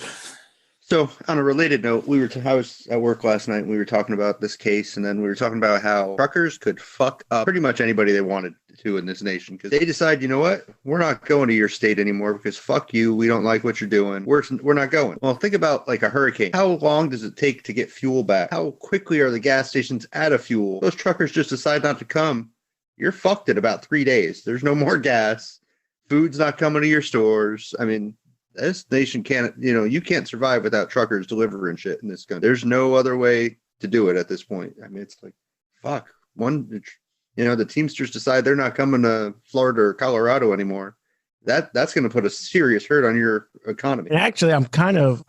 So on a related note, I was at work last night and we were talking about this case, and then we were talking about how truckers could fuck up pretty much anybody they wanted to in this nation, because they decide, you know what, we're not going to your state anymore because fuck you, we don't like what you're doing, we're not going. Well, think about a hurricane. How long does it take to get fuel back? How quickly are the gas stations out of fuel? Those truckers just decide not to come. You're fucked in about 3 days. There's no more gas. Food's not coming to your stores. This nation can't, you can't survive without truckers delivering shit in this country. There's no other way to do it at this point. It's like, fuck. the Teamsters decide they're not coming to Florida or Colorado anymore, that's going to put a serious hurt on your economy. And actually, I kind of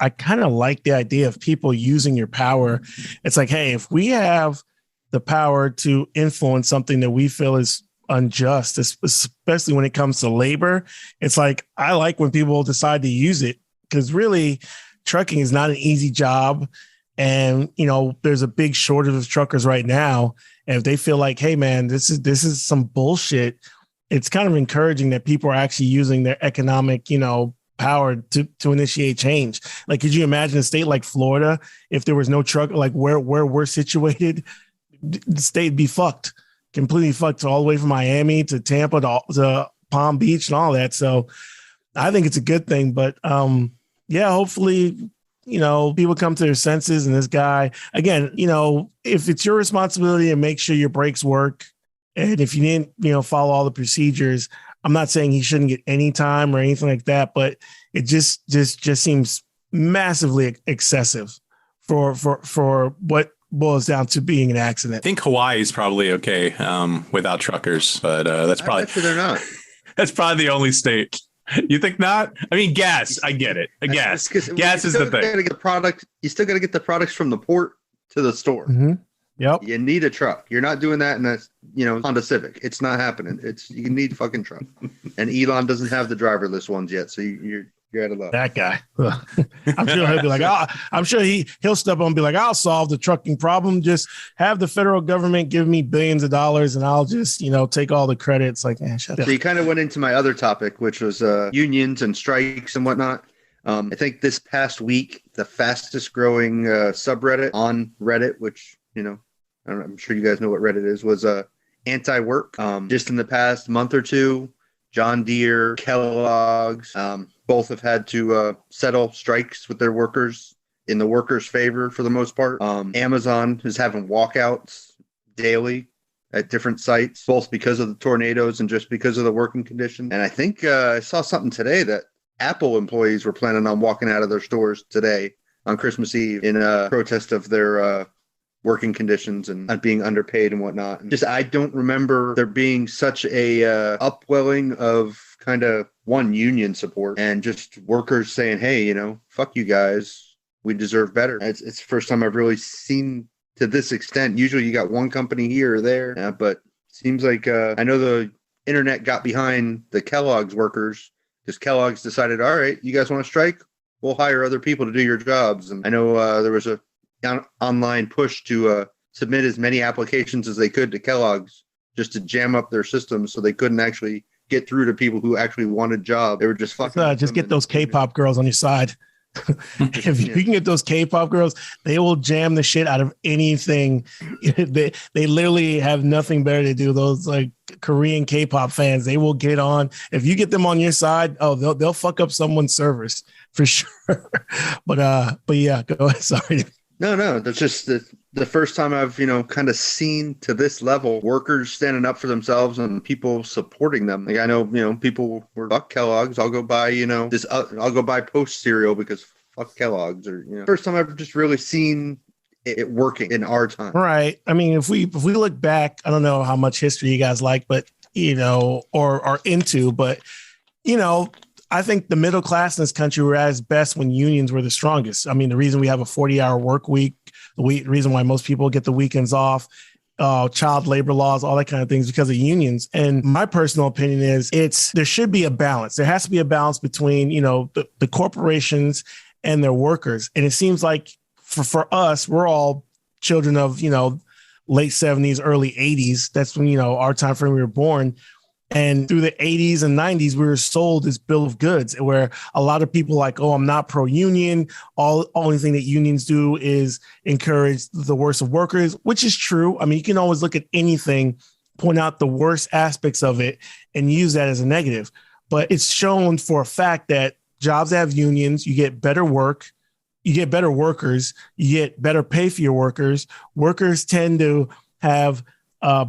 like the idea of people using your power. It's like, hey, if we have the power to influence something that we feel is unjust, especially when it comes to labor, it's like, I like when people decide to use it, because really trucking is not an easy job. And, there's a big shortage of truckers right now. And if they feel like, hey man, this is some bullshit, it's kind of encouraging that people are actually using their economic, power to initiate change. Like, could you imagine a state like Florida, if there was no truck, like where we're situated, the state would be fucked, completely fucked, all the way from Miami to Tampa to Palm Beach and all that. So I think it's a good thing, but hopefully, people come to their senses. And this guy, again, if it's your responsibility to make sure your brakes work, and if you didn't, follow all the procedures, I'm not saying he shouldn't get any time or anything like that, but it just seems massively excessive for what boils down to being an accident. I think Hawaii is probably okay without truckers, but that's probably they're not. That's probably the only state. You think not? I mean, gas. I get it. Gas is the thing. You still got to get the products from the port to the store. Mm-hmm. Yep. You need a truck. You're not doing that in a Honda Civic. It's not happening. You need a fucking truck. And Elon doesn't have the driverless ones yet, so you're out of luck. That guy. I'm sure he'll be like, I'm sure he'll step on and be like, I'll solve the trucking problem. Just have the federal government give me billions of dollars, and I'll just take all the credit. It's like, shut up. So you kind of went into my other topic, which was unions and strikes and whatnot. I think this past week, the fastest growing subreddit on Reddit, which I'm sure you guys know what Reddit is, was anti-work. Just in the past month or two, John Deere, Kellogg's, both have had to settle strikes with their workers in the workers' favor for the most part. Amazon is having walkouts daily at different sites, both because of the tornadoes and just because of the working conditions. And I think I saw something today that Apple employees were planning on walking out of their stores today on Christmas Eve in a protest of their working conditions and not being underpaid and whatnot. And I don't remember there being such a upwelling of kind of union support and just workers saying, hey, fuck you guys, we deserve better. It's the first time I've really seen to this extent. Usually you got one company here or there, but it seems like I know the internet got behind the Kellogg's workers because Kellogg's decided, all right, you guys want to strike? We'll hire other people to do your jobs. And I know there was a online push to submit as many applications as they could to Kellogg's just to jam up their system so they couldn't actually get through to people who actually wanted jobs. They were just fucking. Just get those K-pop girls on your side. If you can get those K-pop girls, they will jam the shit out of anything. They literally have nothing better to do. Those like Korean K-pop fans, they will get on. If you get them on your side, they'll fuck up someone's servers for sure. But yeah, go ahead. Sorry. No, that's just the first time I've, kind of seen to this level workers standing up for themselves and people supporting them. Like I know, people were fuck Kellogg's. I'll go buy, I'll go buy Post cereal because fuck Kellogg's first time I've just really seen it working in our time. Right. I mean, if we look back, I don't know how much history you guys like, but, or are into, but, I think the middle class in this country were at its best when unions were the strongest. I mean, the reason we have a 40-hour work week, the reason why most people get the weekends off, child labor laws, all that kind of things because of unions. And my personal opinion is there should be a balance. There has to be a balance between, the corporations and their workers. And it seems like for us, we're all children of, late 70s, early 80s. That's when, our time frame we were born. And through the 80s and 90s, we were sold this bill of goods where a lot of people like, oh, I'm not pro-union. Only thing that unions do is encourage the worst of workers, which is true. I mean, you can always look at anything, point out the worst aspects of it and use that as a negative. But it's shown for a fact that jobs that have unions, you get better work, you get better workers, you get better pay for your workers. Workers tend to have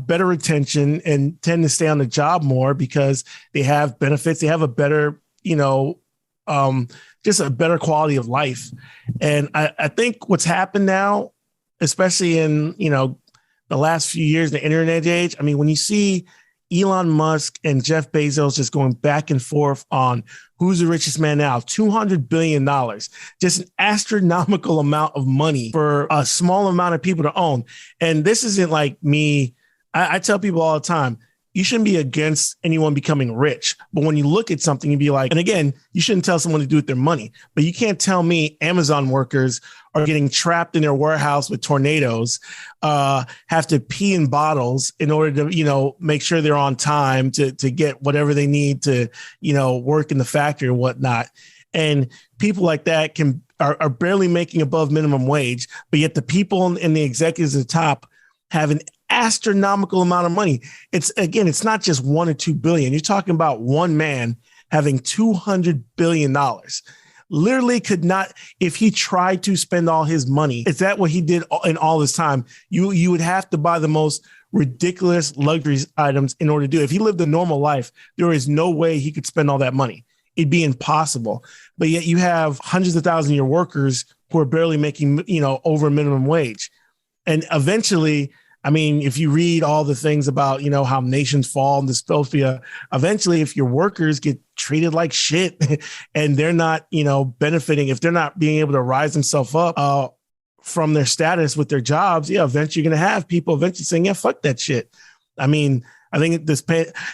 better retention and tend to stay on the job more because they have benefits. They have a better, just a better quality of life. And I think what's happened now, especially in, the last few years, the internet age. I mean, when you see Elon Musk and Jeff Bezos just going back and forth on who's the richest man now, $200 billion, just an astronomical amount of money for a small amount of people to own. And this isn't like me. I tell people all the time, you shouldn't be against anyone becoming rich. But when you look at something, you'd be like, and again, you shouldn't tell someone to do with their money, but you can't tell me Amazon workers are getting trapped in their warehouse with tornadoes, have to pee in bottles in order to, make sure they're on time to get whatever they need to, work in the factory or whatnot. And people like that are barely making above minimum wage, but yet the people and the executives at the top have an astronomical amount of money. It's not just 1 or 2 billion. You're talking about one man having $200 billion. Literally could not, if he tried to spend all his money, is that what he did in all his time? You would have to buy the most ridiculous luxury items in order to do it. If he lived a normal life, there is no way he could spend all that money. It'd be impossible. But yet you have hundreds of thousands of your workers who are barely making, over minimum wage. And eventually, I mean, if you read all the things about, how nations fall and dystopia, eventually, if your workers get treated like shit and they're not, benefiting, if they're not being able to rise themselves up from their status with their jobs, eventually you're going to have people eventually saying, yeah, fuck that shit. I mean, I think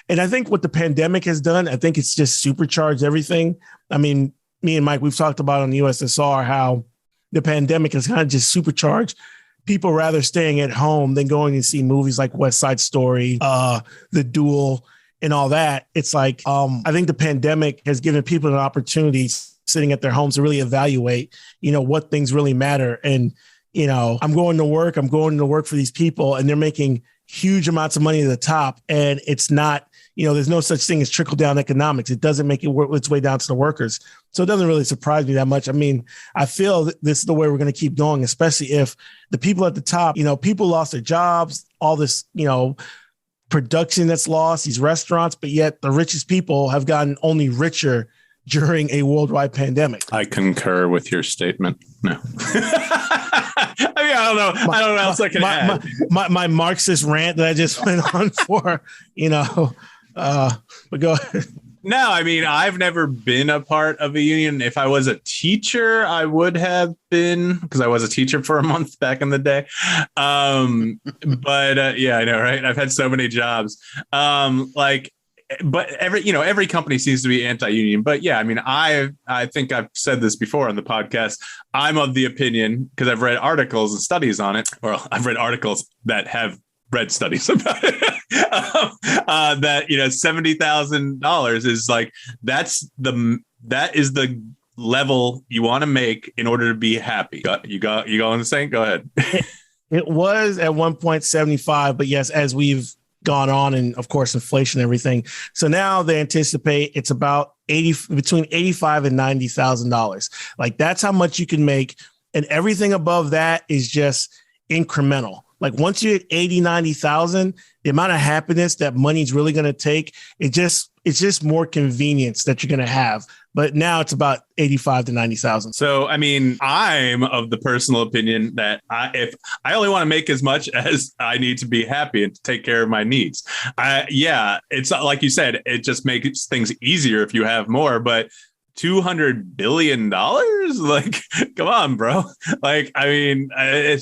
and I think what the pandemic has done, I think it's just supercharged everything. I mean, me and Mike, we've talked about on the USSR how the pandemic has kind of just supercharged people rather staying at home than going to see movies like West Side Story, The Duel, and all that. It's like, I think the pandemic has given people an opportunity sitting at their homes to really evaluate, what things really matter. And, I'm going to work for these people and they're making huge amounts of money at the top. And it's not, there's no such thing as trickle down economics. It doesn't make it work its way down to the workers. So it doesn't really surprise me that much. I mean, I feel that this is the way we're going to keep going, especially if the people at the top, people lost their jobs, all this, production that's lost, these restaurants, but yet the richest people have gotten only richer during a worldwide pandemic. I concur with your statement. No. I don't know. I don't know what else I can add. My Marxist rant that I just went on for, but go ahead. No, I mean, I've never been a part of a union. If I was a teacher, I would have been, because I was a teacher for a month back in the day. But yeah, I know, right? I've had so many jobs. But every company seems to be anti-union. But yeah, I mean, I think I've said this before on the podcast. I'm of the opinion, because I've read articles and studies on it, or I've read articles that have read studies about it, that $70,000 is like that is the level you want to make in order to be happy. You going to say? Go ahead. It was at 1.75, but yes, as we've gone on, and of course inflation and everything, so now they anticipate it's about between $85,000 and $90,000. Like, that's how much you can make, and everything above that is just incremental. Like, once you hit 80, 90,000, the amount of happiness that money's really going to take, it's just more convenience that you're going to have. But now it's about 85 to 90,000. So, I mean, I'm of the personal opinion that if I only want to make as much as I need to be happy and to take care of my needs. It's like you said, it just makes things easier if you have more, but $200 billion? Like, come on, bro. Like, I mean, I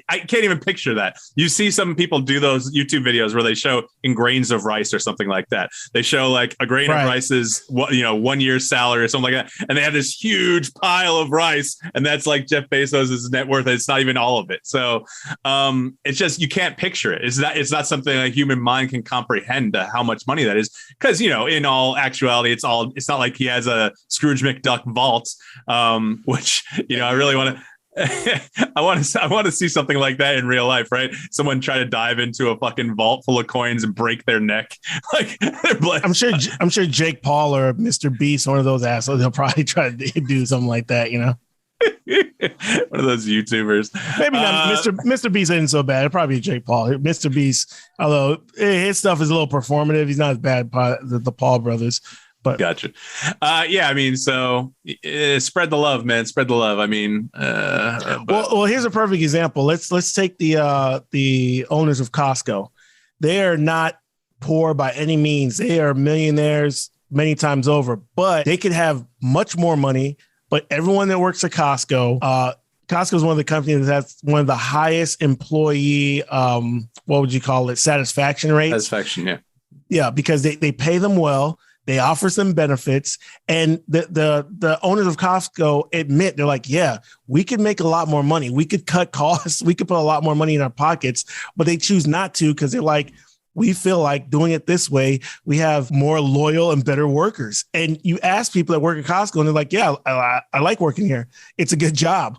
can't even picture that. You see some people do those YouTube videos where they show in grains of rice or something like that. They show like a grain of rice is 1 year's salary or something like that. And they have this huge pile of rice. And that's like Jeff Bezos' net worth. It's not even all of it. So it's just, you can't picture it. It's not something a human mind can comprehend how much money that is. Because, in all actuality, it's not like he has a Scrooge McDuck vault, which I really want to. I want to see something like that in real life, right? Someone try to dive into a fucking vault full of coins and break their neck. Like, I'm sure Jake Paul or Mr. Beast, one of those assholes, they'll probably try to do something like that. One of those YouTubers. Maybe not. Mr. Beast isn't so bad. It'd probably be Jake Paul. Mr. Beast, although his stuff is a little performative, he's not as bad as the Paul brothers. But gotcha. Yeah, I mean, so spread the love, man. Spread the love. I mean, well, here's a perfect example. Let's take the owners of Costco. They are not poor by any means. They are millionaires many times over, but they could have much more money. But everyone that works at Costco, Costco is one of the companies that has one of the highest employee, what would you call it, satisfaction rates? Satisfaction, yeah. Yeah, because they pay them well. They offer some benefits, and the owners of Costco admit, they're like, yeah, we could make a lot more money. We could cut costs. We could put a lot more money in our pockets, but they choose not to because they're like, we feel like doing it this way, we have more loyal and better workers. And you ask people that work at Costco, and they're like, yeah, I like working here. It's a good job.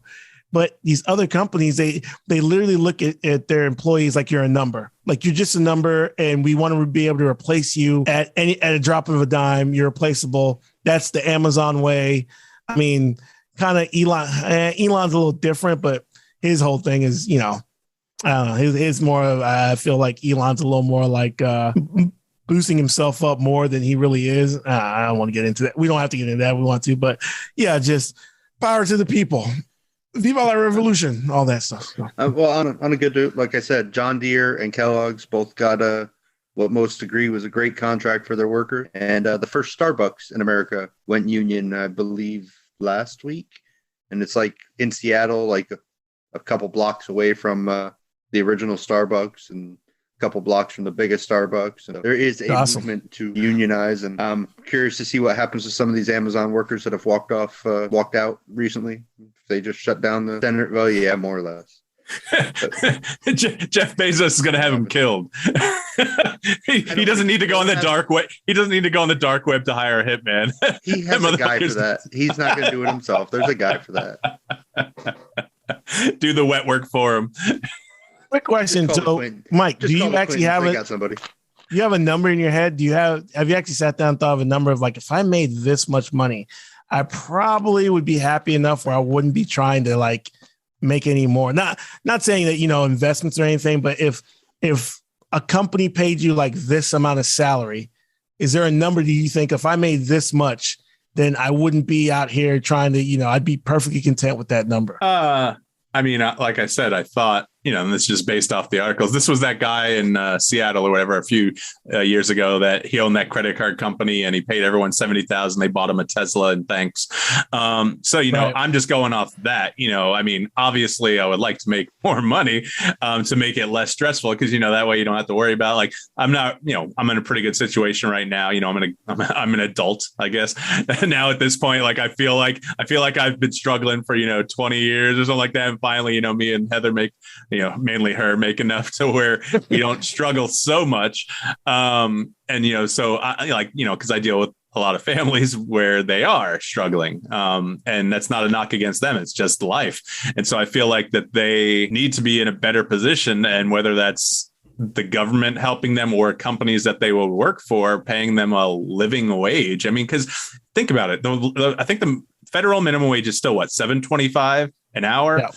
But these other companies, they literally look at their employees like you're a number, like you're just a number, and we want to be able to replace you at a drop of a dime. You're replaceable. That's the Amazon way. I mean, kind of Elon's a little different, but his whole thing is, I don't know, his more of, I feel like Elon's a little more like boosting himself up more than he really is. I don't want to get into that. We don't have to get into that if we want to, but yeah, just power to the people. Viva la revolution, all that stuff. Well, on a good note, like I said, John Deere and Kellogg's both got what most agree was a great contract for their workers. And the first Starbucks in America went union, I believe, last week. And it's like in Seattle, like a couple blocks away from the original Starbucks and a couple blocks from the biggest Starbucks. And there is a movement to unionize. And I'm curious to see what happens to some of these Amazon workers that have walked out recently. They just shut down the center. Well, yeah, more or less. Jeff Bezos is going to have him killed. he doesn't need to go on the dark web. He doesn't need to go on the dark web to hire a hitman. He has a guy for that. He's not going to do it himself. There's a guy for that. Do the wet work for him. Quick question. So, Mike, do you actually have somebody? You have a number in your head? Have you actually sat down and thought of a number of like, if I made this much money, I probably would be happy enough where I wouldn't be trying to like make any more. Not saying that, investments or anything, but if a company paid you like this amount of salary, is there a number do you think if I made this much, then I wouldn't be out here trying to, I'd be perfectly content with that number? I mean, like I said, I thought, and this is just based off the articles. This was that guy in Seattle or whatever a few years ago that he owned that credit card company and he paid everyone $70,000. They bought him a Tesla and thanks. So, right. I'm just going off that, I mean, obviously I would like to make more money to make it less stressful because, that way you don't have to worry about like, I'm not, I'm in a pretty good situation right now. I'm an adult, I guess. Now at this point, like, I feel like I've been struggling for, 20 years or something like that. And finally, me and Heather mainly her make enough to where we don't struggle so much. So I like, because I deal with a lot of families where they are struggling. And that's not a knock against them. It's just life. And so I feel like that they need to be in a better position, and whether that's the government helping them or companies that they will work for, paying them a living wage. I mean, because think about it. I think the federal minimum wage is still $7.25 an hour. Yeah.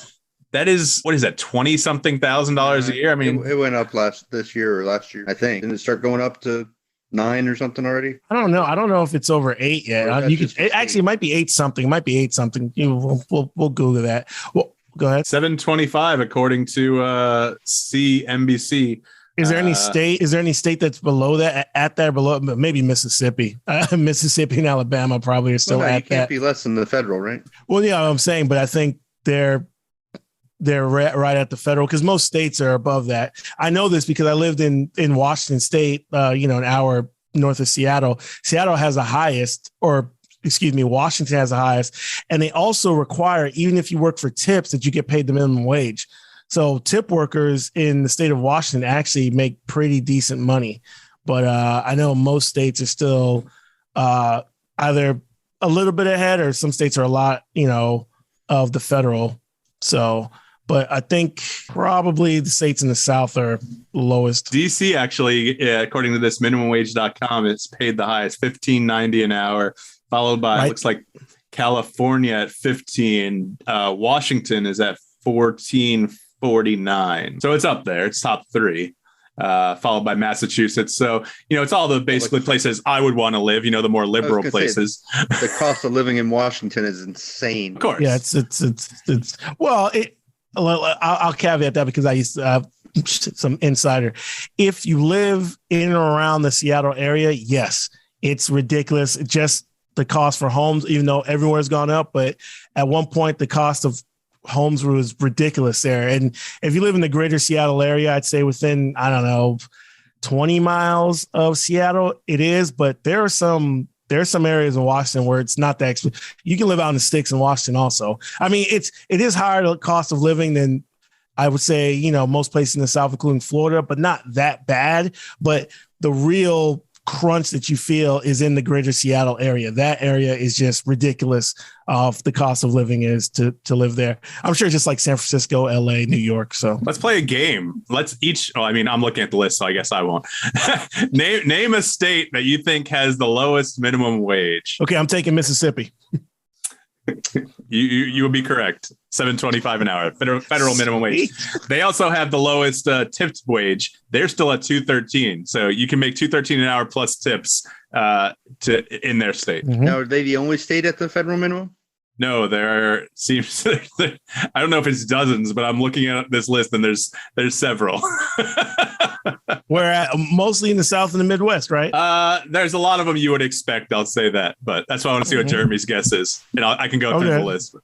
That is, what is that, $20-something thousand a year? I mean, it went up this year or last year, I think. Didn't it start going up to 9 or something already? I don't know. I don't know if it's over 8 yet. It might be 8 something. It might be 8 something. We'll Google that. Well, go ahead. 725 according to CNBC. Is there any state? Is there any state that's below that? At that below? Maybe Mississippi. Mississippi and Alabama probably are still at that. You can't be less than the federal, right? Well, yeah, I'm saying, but I think they're right at the federal, because most states are above that. I know this because I lived in Washington State, an hour north of Seattle. Seattle has the highest, Washington has the highest. And they also require, even if you work for tips, that you get paid the minimum wage. So tip workers in the state of Washington actually make pretty decent money. But I know most states are still either a little bit ahead, or some states are a lot, of the federal. So, but I think probably the states in the South are lowest. DC actually, according to this minimumwage.com, it's paid the highest, $15.90 an hour, followed by, looks like California at 15. Washington is at 14.49. So it's up there. It's top 3. followed by Massachusetts. So, it's all the basically places I would want to live, the more liberal places. The cost of living in Washington is insane. Of course. Yeah, it's well, I'll caveat that because I used to have some insider. If you live in and around the Seattle area, yes, it's ridiculous. Just the cost for homes, even though everywhere's gone up, but at one point the cost of homes was ridiculous there. And if you live in the greater Seattle area, I'd say within, 20 miles of Seattle, it is, but there are some areas in Washington where it's not that expensive. You can live out in the sticks in Washington also. I mean, it is higher cost of living than I would say, most places in the South, including Florida, but not that bad. But the real crunch that you feel is in the greater Seattle area. That area is just ridiculous of the cost of living is to live there. I'm sure just like San Francisco, LA, New York. So let's play a game. I'm looking at the list, so I guess I won't. name a state that you think has the lowest minimum wage. Okay, I'm taking Mississippi. You would be correct. $7.25 an hour, federal minimum wage. They also have the lowest tipped wage. They're still at $2.13, so you can make $2.13 an hour plus tips in their state. Mm-hmm. Now, are they the only state at the federal minimum? No, I don't know if it's dozens, but I'm looking at this list and there's several. Where mostly in the South and the Midwest, right? There's a lot of them you would expect. I'll say that, but that's why I want to see what Jeremy's guess is, and I can go through the list.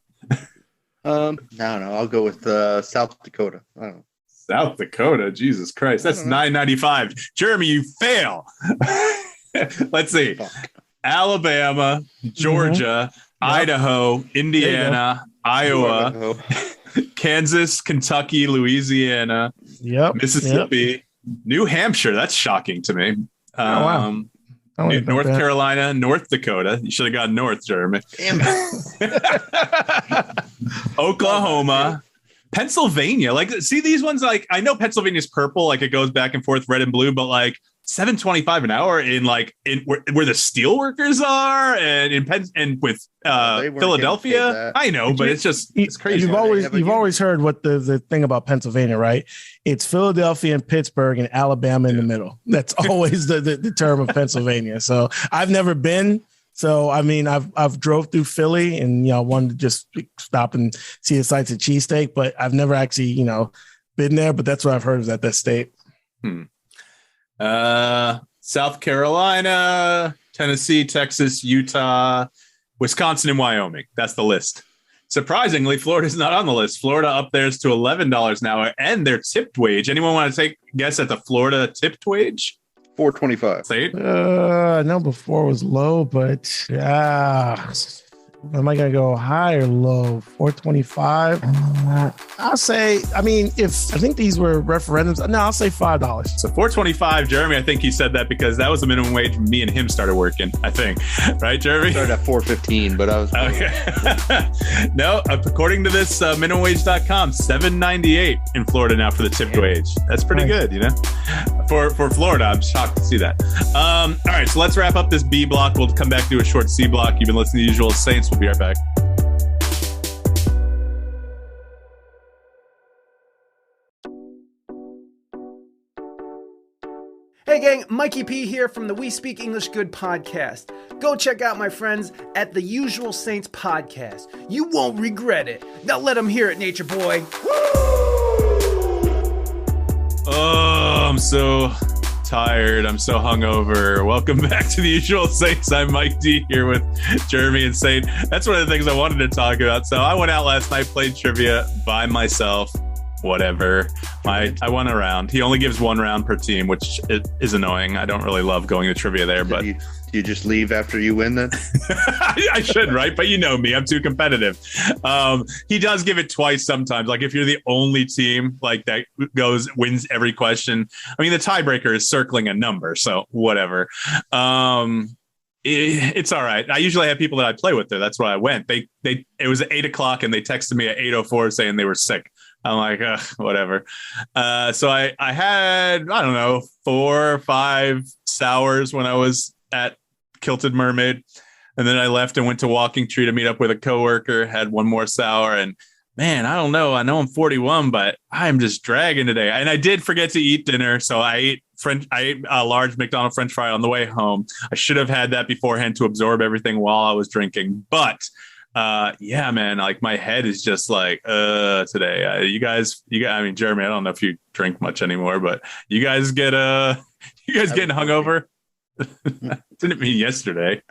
No, I'll go with South Dakota. I don't know. South Dakota, Jesus Christ, that's $9.95. Jeremy, you fail. Let's see: Alabama, Georgia, Idaho, Indiana, Iowa, Kansas, Kentucky, Louisiana, Mississippi, New Hampshire. That's shocking to me. Wow. North Carolina, North Dakota. You should have gone north, Jeremy. Damn it. Oklahoma, Pennsylvania. See these ones. I know Pennsylvania's purple, it goes back and forth, red and blue, but $7.25 an hour in where the steel workers are, and with Philadelphia. I know, but it's crazy. You've always heard what the thing about Pennsylvania, right? It's Philadelphia and Pittsburgh and Alabama in the middle. That's always the term of Pennsylvania. So I've never been. So I mean, I've drove through Philly and wanted to just stop and see the sights of cheesesteak, but I've never actually been there. But that's what I've heard is at that state. South Carolina, Tennessee, Texas, Utah, Wisconsin, and Wyoming. That's the list. Surprisingly, Florida's not on the list. Florida up there is to $11 an hour, and their tipped wage. Anyone want to take a guess at the Florida tipped wage? $4.25. Sainte? I know before was low, but am I going to go high or low? $4.25. I'll say, I think these were referendums. No, I'll say $5. So $4.25, Jeremy, I think he said that because that was the minimum wage when me and him started working, I think. Right, Jeremy? Started at $4.15, but I was... Okay. No, according to this minimumwage.com, $7.98 in Florida now for the tipped wage. That's pretty good, For Florida, I'm shocked to see that. All right, so let's wrap up this B block. We'll come back to a short C block. You've been listening to Usual Saints. We'll be right back. Hey gang, Mikey P here from the We Speak English Good podcast. Go check out my friends at the Usual Saints podcast. You won't regret it. Now let them hear it, Nature Boy. Oh, I'm so tired. I'm so hungover. Welcome back to the Usual Saints. I'm Mike D here with Jeremy and Sainte. That's one of the things I wanted to talk about. So I went out last night, played trivia by myself. Whatever. I won a round. He only gives one round per team, which is annoying. I don't really love going to trivia there, but do you just leave after you win then? I should, right? But you know me, I'm too competitive. He does give it twice sometimes. If you're the only team that wins every question. I mean, the tiebreaker is circling a number, so whatever. It's all right. I usually have people that I play with there. That's why I went. It was at 8:00 and they texted me at 8:04 saying they were sick. I'm like, whatever. So I had, 4 or 5 sours when I was at Kilted Mermaid. And then I left and went to Walking Tree to meet up with a coworker, had one more sour. And man, I don't know. I know I'm 41, but I'm just dragging today. And I did forget to eat dinner. So I ate a large McDonald's French fry on the way home. I should have had that beforehand to absorb everything while I was drinking. But yeah, man, like my head is just like today. You guys, I mean, Jeremy, I don't know if you drink much anymore, but you guys getting hungover? Didn't mean yesterday.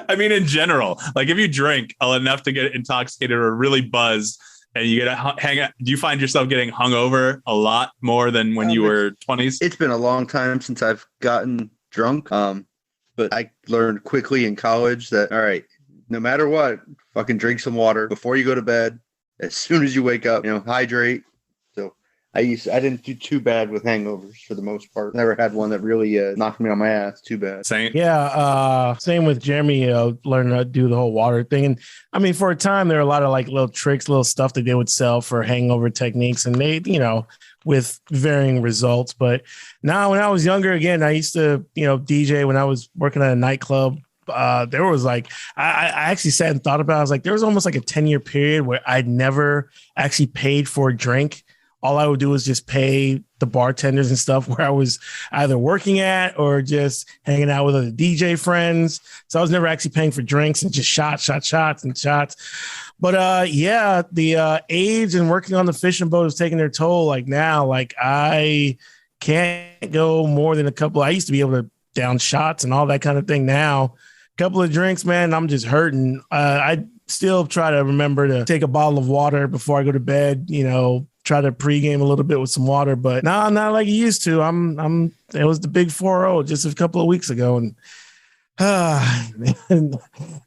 I mean, in general, like if you drink enough to get intoxicated or really buzzed and you get hang out, do you find yourself getting hungover a lot more than when you were 20s? It's been a long time since I've gotten drunk. But I learned quickly in college that, all right, no matter what, fucking drink some water before you go to bed. As soon as you wake up, hydrate. So I didn't do too bad with hangovers for the most part. Never had one that really knocked me on my ass too bad. Saint? Yeah, same with Jeremy, learning how to do the whole water thing. And I mean, for a time, there were a lot of like little tricks, little stuff that they would sell for hangover techniques. And they, with varying results. But now when I was younger, again, I used to, DJ when I was working at a nightclub. There was like, I actually sat and thought about it. I was like, there was almost like a 10-year period where I'd never actually paid for a drink. All I would do was just pay the bartenders and stuff where I was either working at or just hanging out with other DJ friends. So I was never actually paying for drinks and just shots. But yeah, the age and working on the fishing boat is taking their toll. Like now, like I can't go more than a couple. I used to be able to down shots and all that kind of thing. Now, a couple of drinks, man, I'm just hurting. I still try to remember to take a bottle of water before I go to bed, try to pregame a little bit with some water, but no, I'm not like you used to. It was the big 4-0 just a couple of weeks ago. And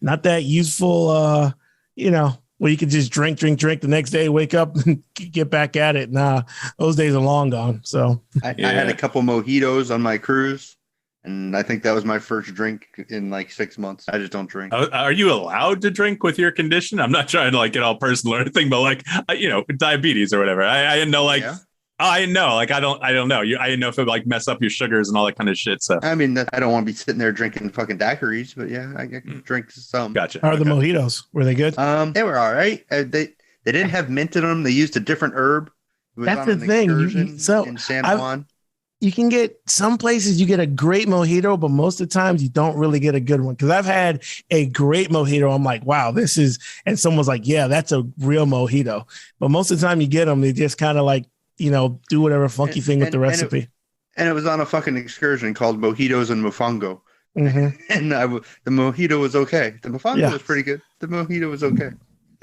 not that useful, where you could just drink the next day, wake up and get back at it. Nah, those days are long gone. So I had a couple mojitos on my cruise. And I think that was my first drink in like 6 months. I just don't drink. Are you allowed to drink with your condition? I'm not trying to like get all personal or anything, but like, diabetes or whatever. I didn't know like, yeah. I didn't know. Like, I don't know. I didn't know if it would like mess up your sugars and all that kind of shit. So, I mean, I don't want to be sitting there drinking fucking daiquiris, but yeah, I can drink some. Gotcha. How are the mojitos? Were they good? They were all right. They didn't have mint in them. They used a different herb. That's the thing. In San Juan. You can get some places you get a great mojito, but most of the times you don't really get a good one. Because I've had a great mojito. I'm like, wow, this is, and someone's like, yeah, that's a real mojito. But most of the time you get them, they just kind of like, do whatever funky thing with the recipe. And it was on a fucking excursion called Mojitos and Mofongo. Mm-hmm. And the mojito was okay. The mofongo was pretty good. The mojito was okay.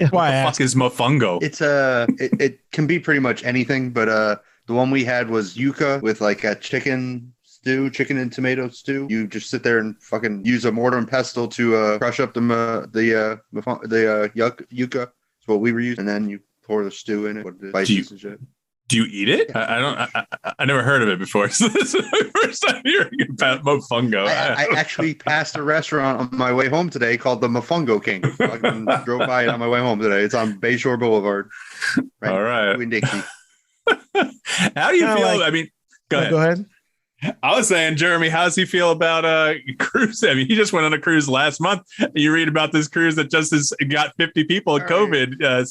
Yeah, what the fuck is mofongo? It's it can be pretty much anything, but the one we had was yuca with like a chicken and tomato stew. You just sit there and fucking use a mortar and pestle to crush up the yuca. That's what we were using, and then you pour the stew in it with the spices and shit. Do you eat it? I never heard of it before. So this is my first time hearing about mofongo. I actually passed a restaurant on my way home today called the Mofongo King. I drove by it on my way home today. It's on Bayshore Boulevard. Right? All right. Winn-Dixie. How do you feel? Like, I mean, go ahead. I was saying, Jeremy, how does he feel about cruise? I mean, he just went on a cruise last month. You read about this cruise that just got 50 people at COVID.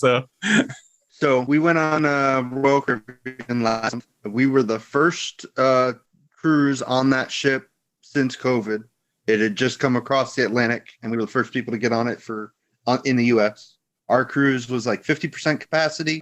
So we went on a Royal Caribbean last month. We were the first cruise on that ship since COVID. It had just come across the Atlantic, and we were the first people to get on it in the U.S. Our cruise was like 50% capacity.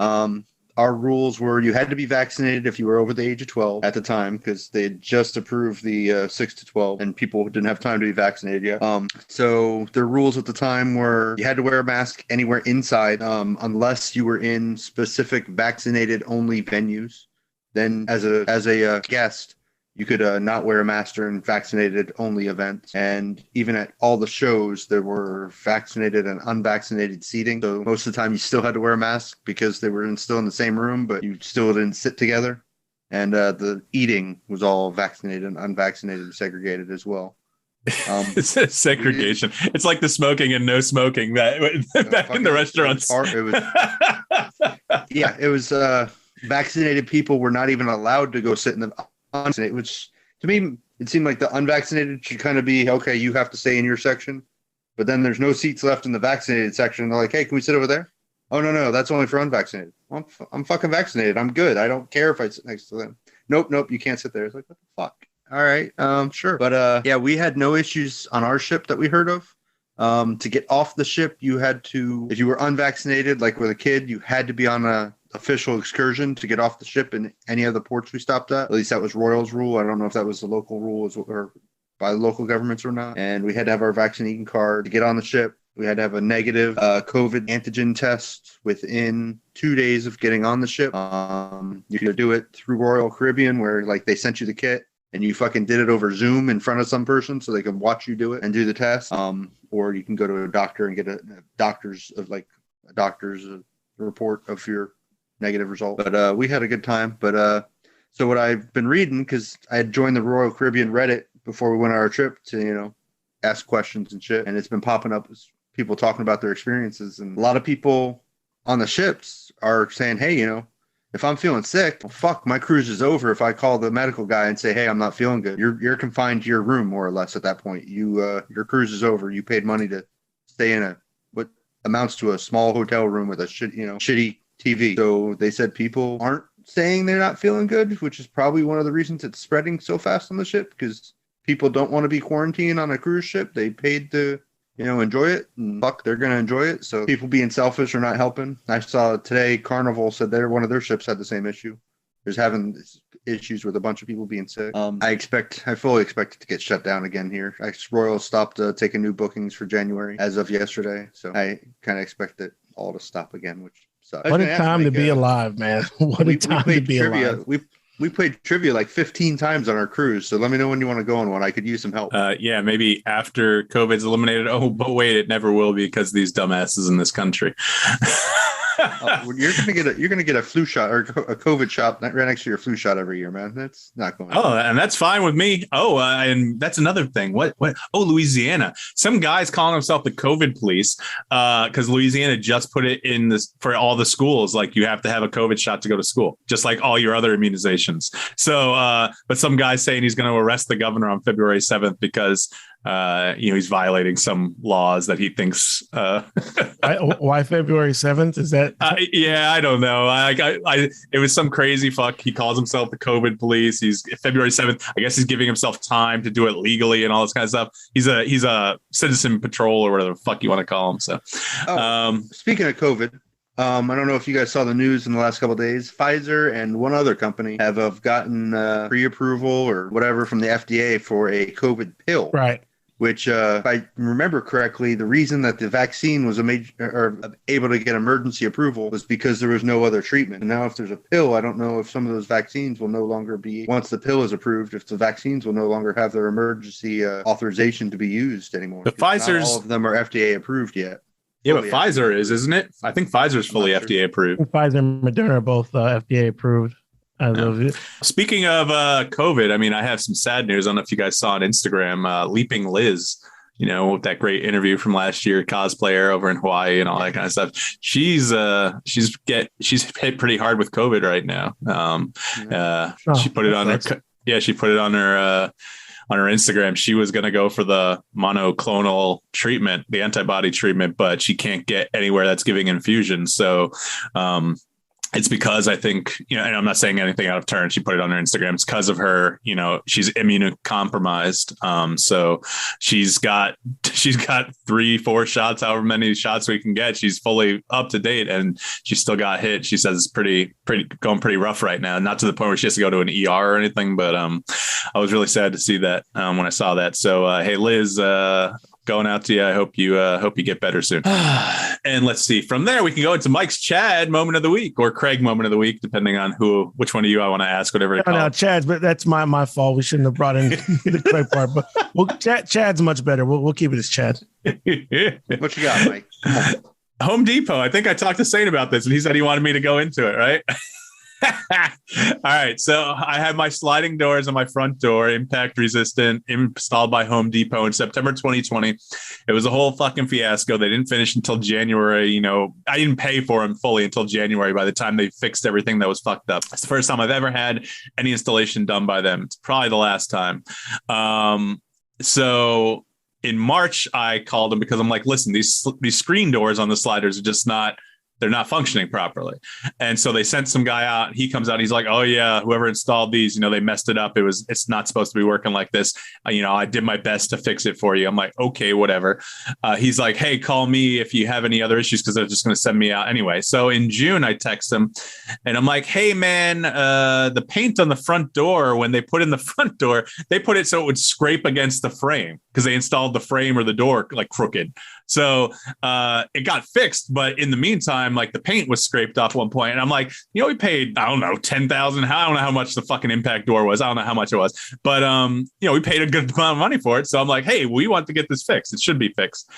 Our rules were you had to be vaccinated if you were over the age of 12 at the time, because they had just approved the 6 to 12 and people didn't have time to be vaccinated yet. So the rules at the time were you had to wear a mask anywhere inside unless you were in specific vaccinated only venues. Then as a guest, you could not wear a mask during vaccinated only events. And even at all the shows, there were vaccinated and unvaccinated seating. So most of the time you still had to wear a mask because they were still in the same room, but you still didn't sit together. And the eating was all vaccinated and unvaccinated and segregated as well. It's segregation. It's like the smoking and no smoking back in the restaurants. It was vaccinated people were not even allowed to go sit in the unvaccinated, which to me it seemed like the unvaccinated should kind of be okay, you have to stay in your section, but then there's no seats left in the vaccinated section. They're like, hey, can we sit over there? Oh, no, that's only for unvaccinated. Well, I'm fucking vaccinated. I'm good. I don't care if I sit next to them. Nope, you can't sit there. It's like, what the fuck? All right, sure. But yeah, we had no issues on our ship that we heard of. To get off the ship, you had to, if you were unvaccinated, like with a kid, you had to be on a official excursion to get off the ship in any of the ports we stopped at. At least that was Royal's rule. I don't know if that was the local rule or by the local governments or not. And we had to have our vaccinating card to get on the ship. We had to have a negative COVID antigen test within 2 days of getting on the ship. You could do it through Royal Caribbean, where like they sent you the kit and you fucking did it over Zoom in front of some person so they can watch you do it and do the test. Or you can go to a doctor and get a doctor's report of your negative result. But we had a good time. But so what I've been reading, because I had joined the Royal Caribbean Reddit before we went on our trip to, ask questions and shit. And it's been popping up as people talking about their experiences. And a lot of people on the ships are saying, hey, if I'm feeling sick, well, fuck, my cruise is over. If I call the medical guy and say, hey, I'm not feeling good, you're confined to your room more or less at that point. Your cruise is over. You paid money to stay in what amounts to a small hotel room with a shitty TV. So they said people aren't saying they're not feeling good, which is probably one of the reasons it's spreading so fast on the ship, because people don't want to be quarantined on a cruise ship. They paid to enjoy it, and fuck, they're going to enjoy it. So people being selfish are not helping. I saw today Carnival said one of their ships had the same issue. There's having issues with a bunch of people being sick. I fully expect it to get shut down again here. Royal stopped taking new bookings for January as of yesterday. So I kind of expect it all to stop again, which sucks. What a time to be alive, man. What a time to be alive. We played trivia like 15 times on our cruise, so let me know when you want to go on one. I could use some help. Yeah, maybe after COVID's eliminated. Oh, but wait, it never will be because of these dumbasses in this country. You're gonna get a flu shot or a COVID shot right next to your flu shot every year, man. That's not going. Oh, and that's fine with me. Oh, and that's another thing. What? Oh, Louisiana. Some guy's calling himself the COVID police because Louisiana just put it in this for all the schools. Like you have to have a COVID shot to go to school, just like all your other immunizations. So, but some guy's saying he's going to arrest the governor on February 7th because he's violating some laws that he thinks. Why February 7th? Is that? Yeah, I don't know. It was some crazy fuck. He calls himself the COVID police. He's February 7th. I guess he's giving himself time to do it legally and all this kind of stuff. He's a citizen patrol or whatever the fuck you want to call him. So, speaking of COVID, I don't know if you guys saw the news in the last couple of days. Pfizer and one other company have gotten pre-approval or whatever from the FDA for a COVID pill. Right. Which, if I remember correctly, the reason that the vaccine was able to get emergency approval was because there was no other treatment. And now if there's a pill, I don't know if some of those vaccines will no longer be, once the pill is approved, if the vaccines will no longer have their emergency authorization to be used anymore. The Pfizer's, not all of them are FDA approved yet. Yeah, but Pfizer is, isn't it? I think Pfizer's fully FDA approved. Pfizer and Moderna are both FDA approved. Speaking of COVID, I mean, I have some sad news. I don't know if you guys saw on Instagram, Leaping Liz, that great interview from last year, cosplayer over in Hawaii and all that kind of stuff. She's hit pretty hard with COVID right now. She put it on her. She put it on her Instagram. She was going to go for the monoclonal treatment, the antibody treatment, but she can't get anywhere that's giving infusion. So, it's because I think, and I'm not saying anything out of turn. She put it on her Instagram. It's because of her, she's immunocompromised. So she's got 3-4 shots, however many shots we can get. She's fully up to date and she still got hit. She says it's pretty going pretty rough right now. Not to the point where she has to go to an ER or anything, but I was really sad to see that when I saw that. So, hey, Liz, going out to you. I hope you get better soon. And let's see. From there, we can go into Mike's Chad moment of the week or Craig moment of the week, depending on which one of you I want to ask, whatever. No, Chad's, but that's my fault. We shouldn't have brought in the Craig part. But Chad's much better. We'll keep it as Chad. What you got, Mike? Home Depot. I think I talked to Sainte about this, and he said he wanted me to go into it, right? All right. So I have my sliding doors on my front door, impact resistant, installed by Home Depot in September 2020. It was a whole fucking fiasco. They didn't finish until January. I didn't pay for them fully until January by the time they fixed everything that was fucked up. It's the first time I've ever had any installation done by them. It's probably the last time. So in March, I called them because I'm like, listen, these screen doors on the sliders are just not they're not functioning properly. And so they sent some guy out. He comes out. He's like, oh yeah, whoever installed these, they messed it up. It's not supposed to be working like this. I did my best to fix it for you. I'm like, okay, whatever. He's like, hey, call me if you have any other issues, because they're just going to send me out anyway. So in June, I text him and I'm like, hey man, the paint on the front door, when they put in the front door, they put it so it would scrape against the frame because they installed the frame or the door like crooked. So it got fixed, but in the meantime, like the paint was scraped off one point, and I'm like, we paid, I don't know, $10,000. I don't know how much the fucking impact door was. I don't know how much it was, but we paid a good amount of money for it. So I'm like, hey, we want to get this fixed. It should be fixed.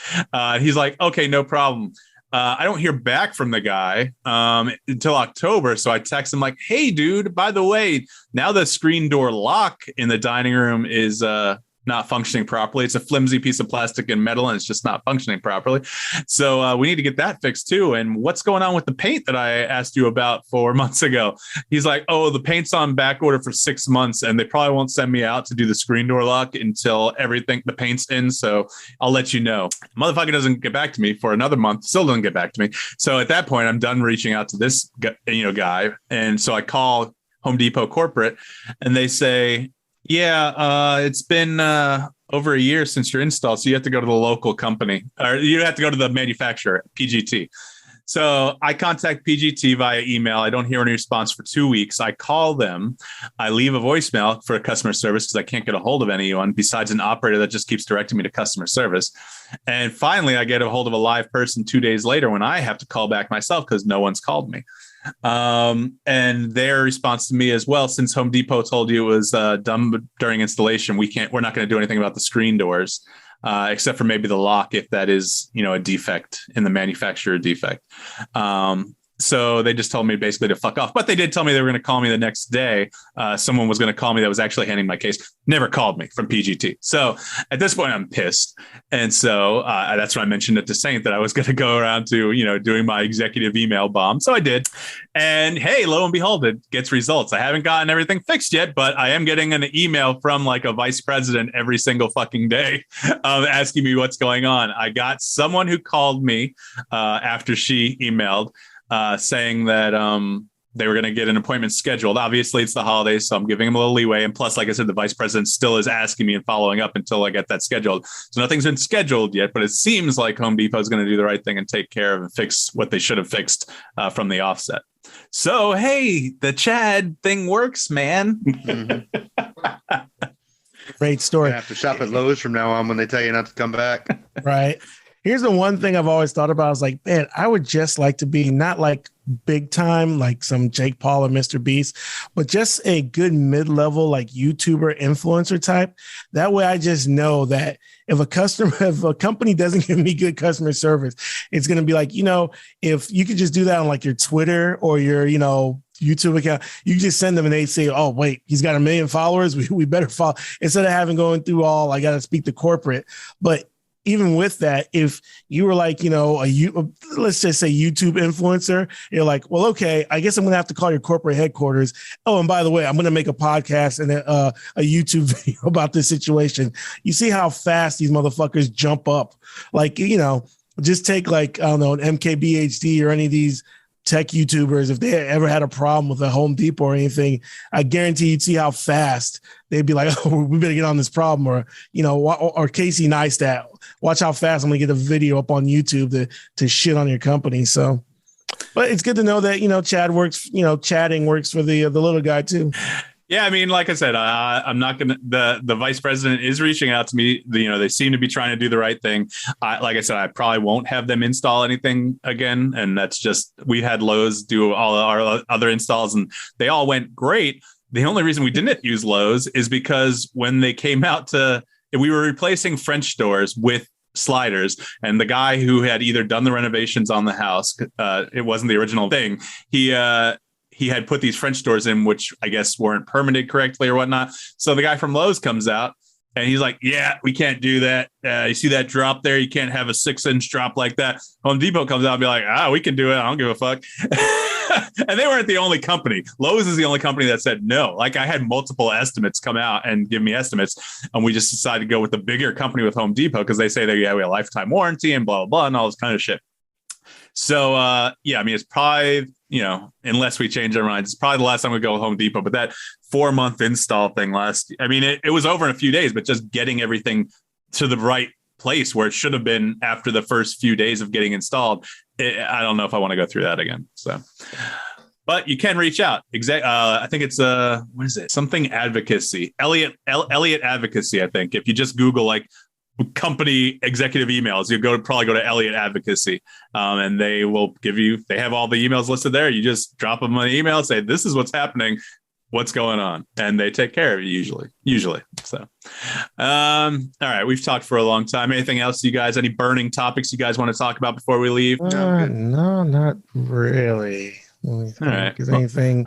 He's like, okay, no problem. I don't hear back from the guy until October. So I text him like, hey, dude, by the way, now the screen door lock in the dining room is not functioning properly. It's a flimsy piece of plastic and metal, and it's just not functioning properly. So we need to get that fixed too. And what's going on with the paint that I asked you about 4 months ago? He's like, oh, the paint's on back order for 6 months, and they probably won't send me out to do the screen door lock until the paint's in. So I'll let you know. Motherfucker doesn't get back to me for another month. Still doesn't get back to me. So at that point, I'm done reaching out to this guy. And so I call Home Depot corporate, and they say, yeah, it's been over a year since your install, so you have to go to the local company, or you have to go to the manufacturer, PGT. So I contact PGT via email. I don't hear any response for 2 weeks. I call them. I leave a voicemail for customer service because I can't get a hold of anyone besides an operator that just keeps directing me to customer service. And finally, I get a hold of a live person 2 days later when I have to call back myself because no one's called me. And their response to me as well, since Home Depot told you it was done during installation, we're not going to do anything about the screen doors, except for maybe the lock, if that is, a defect in the manufacturer defect. So they just told me basically to fuck off, but they did tell me they were going to call me the next day. Someone was going to call me that was actually handling my case. Never called me from PGT. So at this point, I'm pissed. And so that's when I mentioned it to Sainte that I was going to go around to, doing my executive email bomb. So I did. And hey, lo and behold, it gets results. I haven't gotten everything fixed yet, but I am getting an email from like a vice president every single fucking day asking me what's going on. I got someone who called me after she emailed, saying that they were going to get an appointment scheduled. Obviously, it's the holidays, so I'm giving them a little leeway. And plus, like I said, the vice president still is asking me and following up until I get that scheduled. So nothing's been scheduled yet, but it seems like Home Depot is going to do the right thing and take care of and fix what they should have fixed from the offset. So, hey, the Chad thing works, man. Mm-hmm. Great story. You have to shop at Lowe's from now on when they tell you not to come back. Right. Here's the one thing I've always thought about. I was like, man, I would just like to be not like big time, like some Jake Paul or Mr. Beast, but just a good mid-level, like YouTuber influencer type. That way I just know that if a company doesn't give me good customer service, it's going to be like, if you could just do that on like your Twitter or your, YouTube account, you just send them and they say, oh, wait, he's got 1 million followers. We better follow, instead of having going through I got to speak to corporate. But even with that, if you were like, let's just say YouTube influencer, you're like, well, okay, I guess I'm going to have to call your corporate headquarters. Oh, and by the way, I'm going to make a podcast and a YouTube video about this situation. You see how fast these motherfuckers jump up. Like, just take like, I don't know, an MKBHD or any of these tech YouTubers, if they ever had a problem with a Home Depot or anything, I guarantee you'd see how fast they'd be like, oh, we better get on this problem. Or Casey Neistat, watch how fast I'm going to get a video up on YouTube to shit on your company. So, but it's good to know that, Chad works, chatting works for the little guy too. Yeah, I mean, like I said, I'm not going to, the vice president is reaching out to me. They seem to be trying to do the right thing. Like I said, I probably won't have them install anything again. And that's just, we had Lowe's do all our other installs and they all went great. The only reason we didn't use Lowe's is because when they came out we were replacing French doors with sliders, and the guy who had either done the renovations on the house, it wasn't the original thing. He had put these French doors in, which I guess weren't permitted correctly or whatnot. So the guy from Lowe's comes out and he's like, yeah, we can't do that. You see that drop there? You can't have a 6-inch drop like that. Home Depot comes out and be like, we can do it. I don't give a fuck. And they weren't the only company. Lowe's is the only company that said no. Like I had multiple estimates come out and give me estimates. And we just decided to go with the bigger company with Home Depot because they say we have a lifetime warranty and blah, blah, blah, and all this kind of shit. So, yeah, I mean, it's probably, unless we change our minds, it's probably the last time we go to Home Depot. But that 4-month install thing it was over in a few days, but just getting everything to the right place where it should have been after the first few days of getting installed. I don't know if I want to go through that again. So, but you can reach out. I think it's what is it? Something advocacy, Elliott Advocacy. I think if you just Google like company executive emails, you probably go to Elliott Advocacy, and they will they have all the emails listed there. You just drop them an email, say this is what's happening, what's going on, and they take care of you usually. So, all right, we've talked for a long time. Anything else, you guys? Any burning topics you guys want to talk about before we leave? No, not really. All right. Is anything?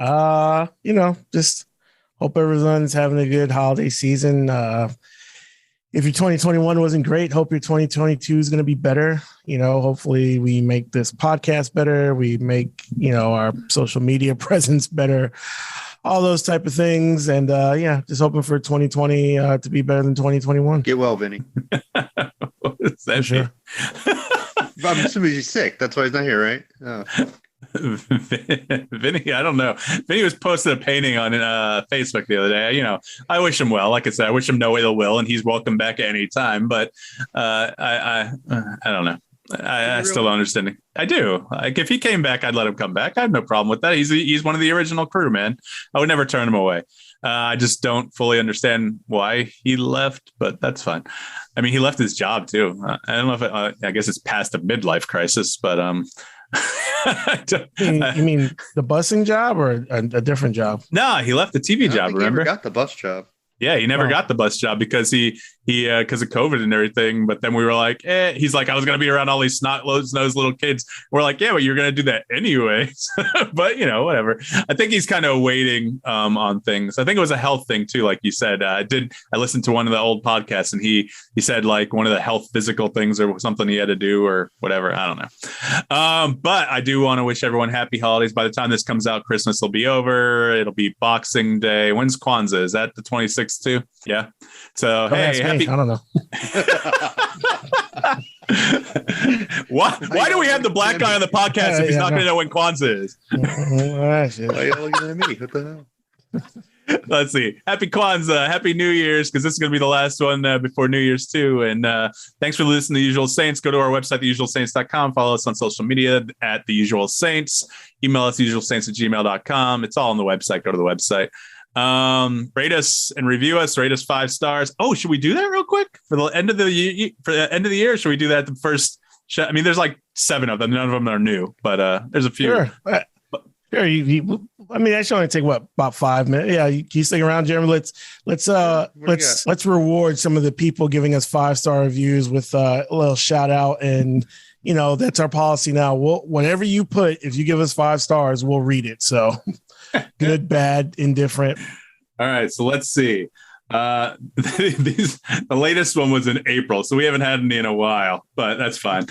Just hope everyone's having a good holiday season. If your 2021 wasn't great, hope your 2022 is going to be better. Hopefully we make this podcast better. We make, our social media presence better, all those type of things. And just hoping for 2020 to be better than 2021. Get well, Vinny. What is that? Sure. I'm assuming he's sick. That's why he's not here, right? Oh. Vinny, I don't know. Vinny was posting a painting on Facebook the other day. I wish him well. Like I said, I wish him no ill will, and he's welcome back at any time. But I don't know. I still don't understand. I do. Like if he came back, I'd let him come back. I have no problem with that. He's one of the original crew, man. I would never turn him away. I just don't fully understand why he left, but that's fine. I mean, he left his job too. I don't know if I guess it's past a midlife crisis, but You mean the busing job or a different job? No, he left the TV job. Remember? He never got the bus job. Yeah, he never got the bus job because he because of COVID and everything. But then we were like, he's like, I was going to be around all these snot-nosed little kids. We're like, yeah, but you're going to do that anyway. But, whatever. I think he's kind of waiting on things. I think it was a health thing, too, like you said. I listened to one of the old podcasts, and he said, like, one of the health physical things or something he had to do or whatever. I don't know. But I do want to wish everyone happy holidays. By the time this comes out, Christmas will be over. It'll be Boxing Day. When's Kwanzaa? Is that the 26th? Too, yeah. So hey, happy. I don't know. Why do we have the black guy on the podcast if he's not going to know when Kwanzaa is? Why are you looking at me? What the hell? Let's see. Happy Kwanzaa, Happy New Year's, because this is going to be the last one before New Year's too. And thanks for listening to The Usual Saints. Go to our website, theusualsaints.com. Follow us on social media at The Usual Saints. Email us, theusualsaints@gmail.com. It's all on the website. Go to the website. Rate us and review us. Rate us 5 stars. Oh, should we do that real quick for the end of the year? Should we do that the first show? I mean, there's like 7 of them. None of them are new, but there's a few. Sure. Sure. I mean, that should only take about 5 minutes. Yeah, you stick around, Jeremy. Let's reward some of the people giving us 5-star reviews with a little shout out. And that's our policy now. Whatever you put, if you give us 5 stars, we'll read it. So. Good, bad, indifferent. All right, so let's see. The latest one was in April, so we haven't had any in a while, but that's fine.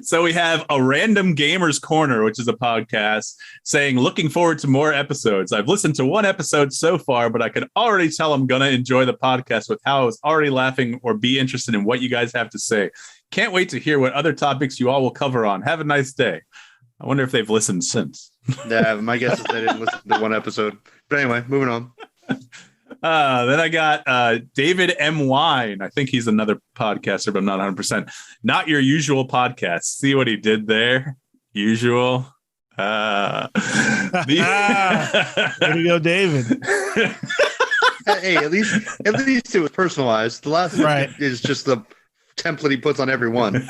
So we have a Random Gamers Corner, which is a podcast, saying, looking forward to more episodes. I've listened to 1 episode so far, but I can already tell I'm going to enjoy the podcast with how I was already laughing or be interested in what you guys have to say. Can't wait to hear what other topics you all will cover on. Have a nice day. I wonder if they've listened since. Yeah, my guess is they didn't listen to 1 episode. But anyway, moving on. Then I got David M. Wine. I think he's another podcaster, but I'm not 100%. Not your usual podcast. See what he did there? Usual. There you go, David. Hey, at least it was personalized. The last one is just the template he puts on every one.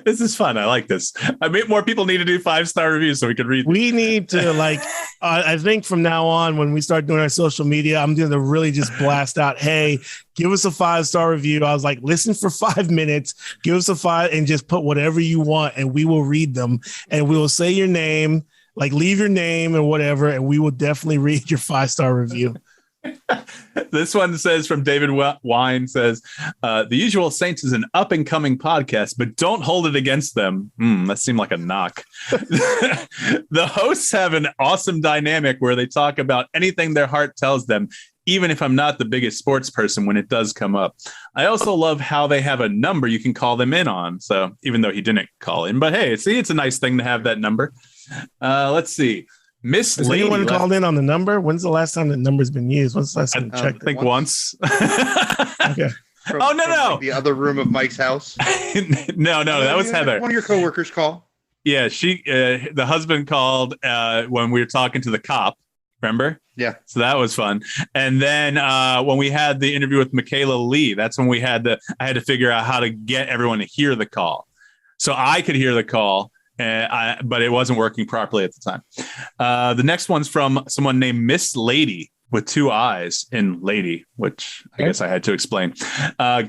This is fun. I like this. I mean, more people need to do 5-star reviews so we can read them. We need to I think from now on, when we start doing our social media, I'm going to really just blast out, hey, give us a 5-star review. I was like, listen for 5 minutes, give us a 5 and just put whatever you want and we will read them and we will say your name, like leave your name and whatever. And we will definitely read your 5-star review. This one says from David Wine says, The Usual Saints is an up and coming podcast, but don't hold it against them. That seemed like a knock. The hosts have an awesome dynamic where they talk about anything their heart tells them, even if I'm not the biggest sports person when it does come up. I also love how they have a number you can call them in on. So even though he didn't call in, but hey, see, it's a nice thing to have that number. Let's see. Miss Has Lady anyone called in on the number? When's the last time the number's been used? When's the last time you checked? I think once. Okay. No. Like the other room of Mike's house. No, that was Heather. One of your coworkers call. Yeah, the husband called when we were talking to the cop. Remember? Yeah. So that was fun. And then when we had the interview with Michaela Lee, that's when I had to figure out how to get everyone to hear the call. So I could hear the call, but it wasn't working properly at the time. The next one's from someone named Miss Lady with 2 eyes in lady, which I guess I had to explain.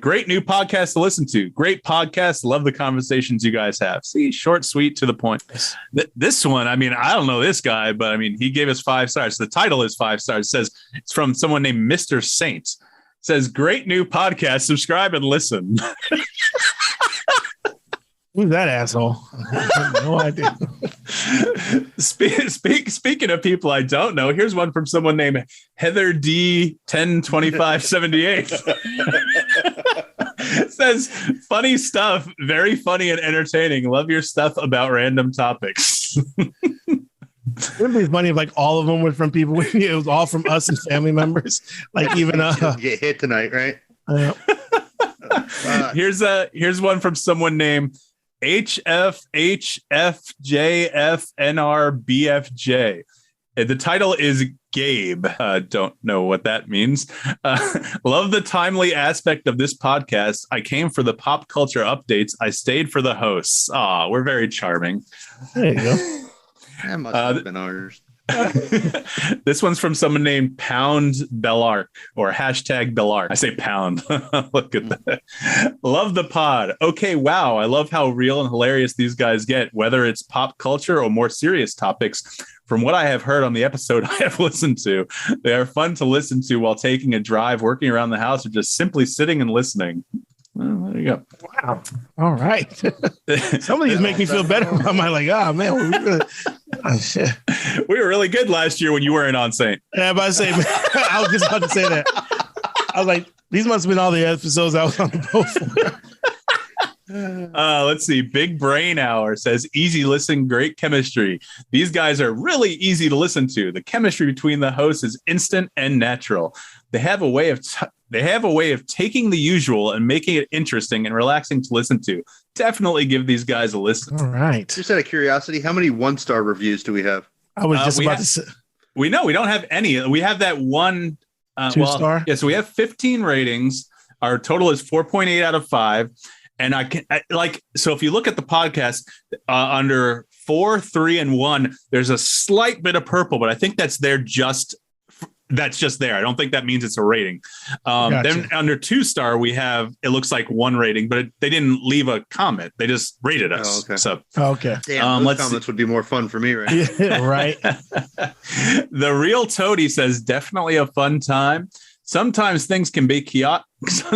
Great new podcast to listen to. Great podcast. Love the conversations you guys have. See, short, sweet, to the point. This one, I mean, I don't know this guy, but I mean, he gave us 5 stars. The title is 5 stars. It says it's from someone named Mr. Sainte. It says, great new podcast. Subscribe and listen. Who's that asshole? I have no idea. Speaking of people I don't know, here's one from someone named Heather D 102578. It says, funny stuff, very funny and entertaining. Love your stuff about random topics. Wouldn't it be funny if like all of them were from people? It was all from us and family members. Like even get hit tonight, right? Here's one from someone named HFHFJFNRBFJ. The title is Gabe. Don't know what that means. Love the timely aspect of this podcast. I came for the pop culture updates. I stayed for the hosts. We're very charming. There you go. That must have been ours. This one's from someone named Pound Bellark or hashtag Bellark. I say pound. Look at that. Love the pod. Okay, wow. I love how real and hilarious these guys get, whether it's pop culture or more serious topics. From what I have heard on the episode I have listened to, they are fun to listen to while taking a drive, working around the house, or just simply sitting and listening. Well, there you go. Wow. All right. Some of these make me feel better. I'm like, man, we were really good last year when you weren't on Saint. Yeah, but I was just about to say that. I was like, these must have been all the episodes I was on the boat for. Let's see. Big Brain Hour says, easy listen, great chemistry. These guys are really easy to listen to. The chemistry between the hosts is instant and natural. They have a way of taking the usual and making it interesting and relaxing to listen to. Definitely give these guys a listen. All right. Just out of curiosity, how many 1-star reviews do we have? I was just about to say. We don't have any. We have that one 2-star. Yeah, so we have 15 ratings. Our total is 4.8 out of 5. And so if you look at the podcast under 4, 3, and 1, there's a slight bit of purple, but I think that's just there. I don't think that means it's a rating. Gotcha. Then under 2-star, we have, it looks like 1 rating, but they didn't leave a comment. They just rated us. Oh, okay. So, okay. Damn, those comments would be more fun for me, right? Yeah, right. The Real Toady says, definitely a fun time. Sometimes things can be chaotic.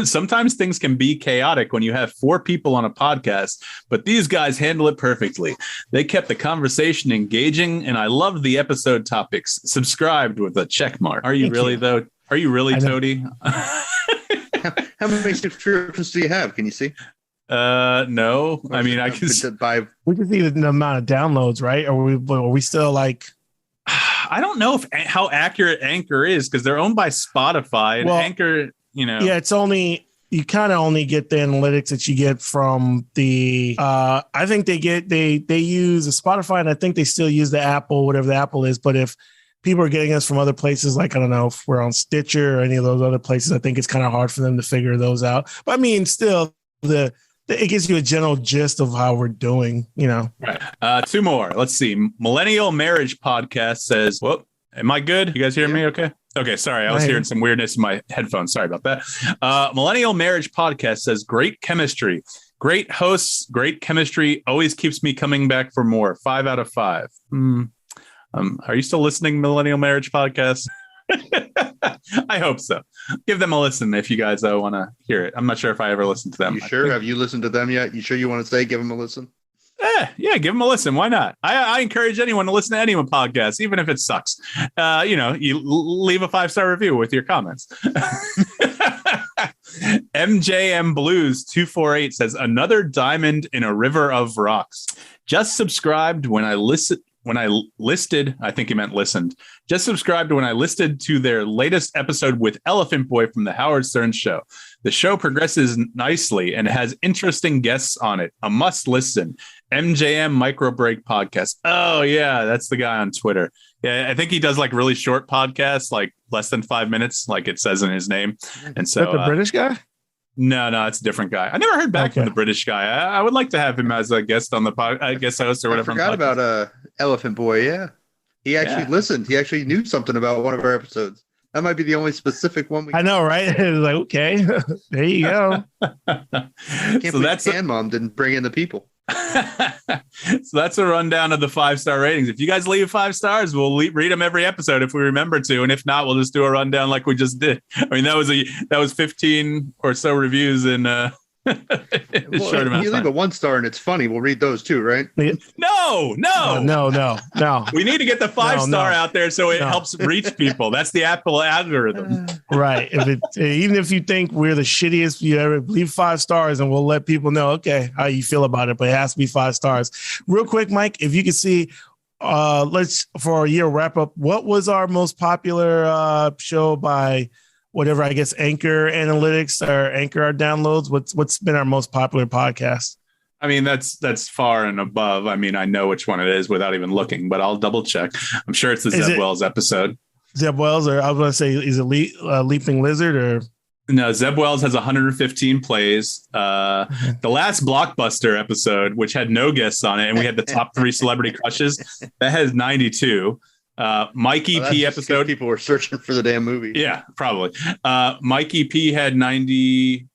Sometimes things can be chaotic when you have 4 people on a podcast, but these guys handle it perfectly. They kept the conversation engaging, and I loved the episode topics. Subscribed with a check mark. Are you Thank really, you. though? Are you really, Toady? How many subscriptions do you have? Can you see? No. I mean, I can. We can see the amount of downloads, right? Or are we still like? I don't know how accurate Anchor is because they're owned by Spotify and Anchor, Yeah, it's only, you kind of only get the analytics that you get from the, I think they use the Spotify, and I think they still use the Apple, whatever the Apple is. But if people are getting us from other places, like, I don't know if we're on Stitcher or any of those other places, I think it's kind of hard for them to figure those out. But I mean, still it gives you a general gist of how we're doing, Right. 2 more. Let's see. Millennial Marriage Podcast says, whoop, am I good? You guys hear me okay? Okay, sorry. I was hearing some weirdness in my headphones. Sorry about that. Millennial Marriage Podcast says, great chemistry. Great hosts, great chemistry. Always keeps me coming back for more. 5 out of 5. Are you still listening, Millennial Marriage Podcast? I hope so. Give them a listen if you guys want to hear it. I'm not sure if I ever listened to them. You sure? Have you listened to them yet? You sure you want to say give them a listen? Yeah, give them a listen. Why not? I encourage anyone to listen to any of my podcasts, even if it sucks. You leave a 5-star review with your comments. MJM Blues 248 says, another diamond in a river of rocks. Just subscribed when I listed, I think he meant listened. Just subscribed when I listened to their latest episode with Elephant Boy from the Howard Stern Show. The show progresses nicely and has interesting guests on it. A must listen. MJM Micro Break Podcast. Oh, yeah, that's the guy on Twitter. Yeah, I think he does like really short podcasts, like less than 5 minutes, like it says in his name. And so is that the British guy? No, it's a different guy. I never heard back from the British guy. I would like to have him as a guest on the guest host or whatever. I forgot about Elephant Boy. Yeah, he actually listened. He actually knew something about one of our episodes. That might be the only specific one. I know, right? It was like, okay, there you go. Can't believe Can Mom didn't bring in the people. So that's a rundown of the 5-star ratings. If you guys leave 5 stars, we'll read them every episode if we remember to, and if not, we'll just do a rundown like we just did. I mean, that was 15 or so reviews in well, short amount. You leave a 1-star and it's funny. We'll read those too, right? No. We need to get the 5-star out there so it helps reach people. That's the Apple algorithm, right? Even if you think we're the shittiest, you ever leave 5 stars, and we'll let people know, okay, how you feel about it. But it has to be 5 stars. Real quick, Mike, if you could see, let's for a year wrap up. What was our most popular show by? Whatever, I guess, Anchor Analytics or Anchor downloads. What's been our most popular podcast? I mean, that's far and above. I mean, I know which one it is without even looking, but I'll double check. I'm sure it's the Zeb Wells episode. Zeb Wells, or I was going to say, is it Leaping Lizard or? No, Zeb Wells has 115 plays. The last Blockbuster episode, which had no guests on it, and we had the top 3 celebrity crushes, that has 92. Mikey P episode, people were searching for the damn movie. Yeah, probably. Mikey P had 91.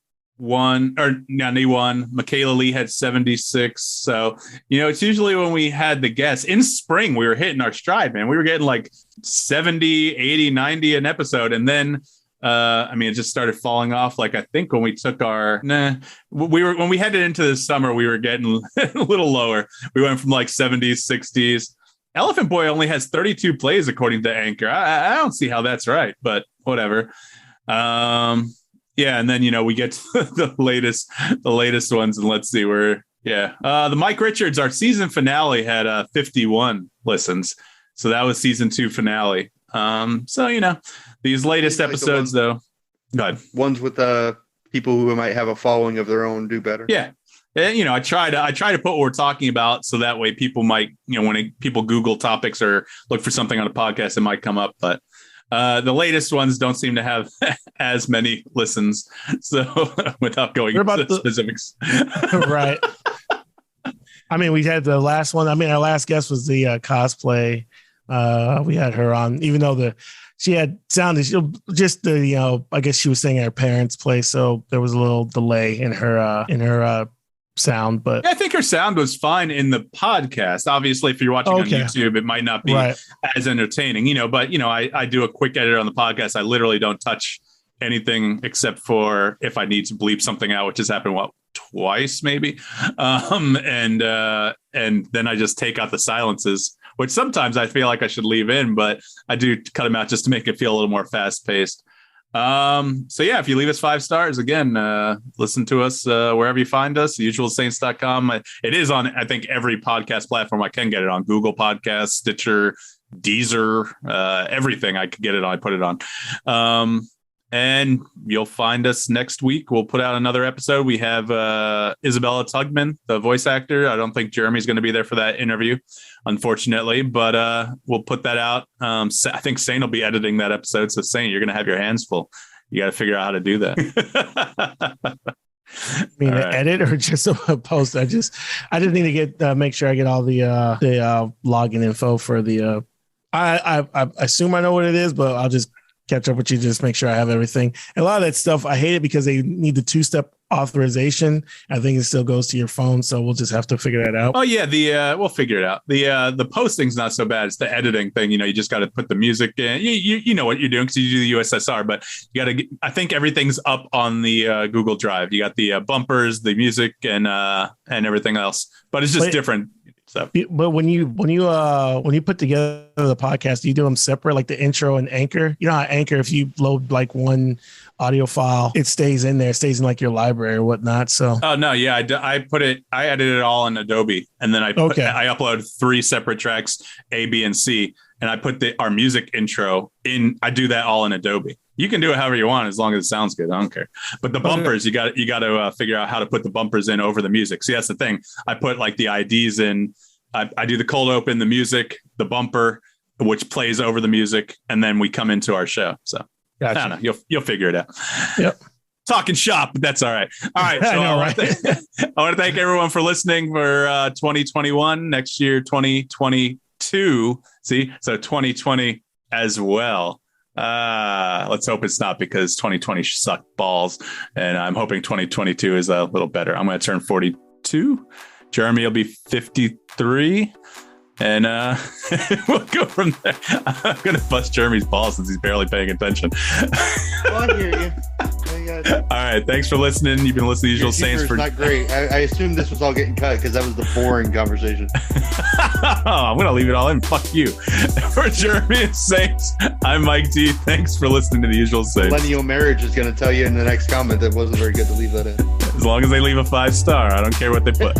Michaela Lee had 76. So, it's usually when we had the guests in spring, we were hitting our stride, man. We were getting like 70, 80, 90 an episode. And then, it just started falling off. Like, I think when we took when we headed into the summer, we were getting a little lower. We went from like 70s, 60s. Elephant Boy only has 32 plays according to Anchor. I don't see how that's right, but whatever. And then we get to the latest ones, and let's see where. The Mike Richards, our season finale, had 51 listens, so that was season 2 finale. These latest episodes though, go ahead. Ones with people who might have a following of their own do better. Yeah. And, I try to put what we're talking about so that way people might, when people Google topics or look for something on a podcast, it might come up. But the latest ones don't seem to have as many listens. So without going into the specifics. Right. I mean, we had the last one. I mean, our last guest was the cosplay. We had her on, even though she had sounded just I guess she was saying at her parents' place. So there was a little delay in her sound, but I think her sound was fine in the podcast. Obviously, if you're watching on YouTube, it might not be as entertaining, but I do a quick edit on the podcast. I literally don't touch anything except for if I need to bleep something out, which has happened twice maybe. And then I just take out the silences, which sometimes I feel like I should leave in, but I do cut them out just to make it feel a little more fast paced. If you leave us 5 stars, again, listen to us wherever you find us, usualsaints.com. It is on, I think, every podcast platform I can get it on. Google Podcasts, Stitcher, Deezer, everything I could get it on, I put it on. And you'll find us next week. We'll put out another episode. We have Isabella Tugman, the voice actor. I don't think Jeremy's going to be there for that interview, unfortunately, but we'll put that out. I think Sainte will be editing that episode. So Sainte, you're going to have your hands full. You got to figure out how to do that. Edit or just a post? I just need to get make sure I get all the login info for the. I assume I know what it is, but I'll just catch up with you, just make sure I have everything. And a lot of that stuff, I hate it because they need the 2-step authorization. I think it still goes to your phone, so we'll just have to figure that out. Oh yeah, we'll figure it out. The posting's not so bad. It's the editing thing. You just got to put the music in. You know what you're doing because you do the USSR, but you got to. I think everything's up on the Google Drive. You got the bumpers, the music, and everything else. But it's just different. So. But when you put together the podcast, do you do them separate, like the intro and Anchor? You know how Anchor, if you load like one audio file, it stays in there, it stays in like your library or whatnot. So oh no, yeah, I edited it all in Adobe, and then I upload 3 separate tracks, A, B, and C, and I put our music intro in. I do that all in Adobe. You can do it however you want as long as it sounds good. I don't care. But the bumpers, you got to figure out how to put the bumpers in over the music. See, that's the thing. I put like the IDs in. I do the cold open, the music, the bumper, which plays over the music, and then we come into our show. So gotcha. I don't know. You'll figure it out. Yep. Talking shop, but that's all right. All right. So I want to thank everyone for listening for 2021. Next year, 2022. See, so 2020 as well. Let's hope it's not, because 2020 sucked balls, and I'm hoping 2022 is a little better. I'm going to turn 42. Jeremy will be 53, and we'll go from there. I'm going to bust Jeremy's balls since he's barely paying attention. Well, I hear you. All right, thanks for listening. You've been listening to Usual Saints for not great. I assumed this was all getting cut because that was the boring conversation. I'm gonna leave it all in. Fuck you. For Jeremy and Saints, I'm Mike D. Thanks for listening to the Usual Saints. Millennial Marriage is gonna tell you in the next comment that wasn't very good to leave that in. As long as they leave a 5-star, I don't care what they put.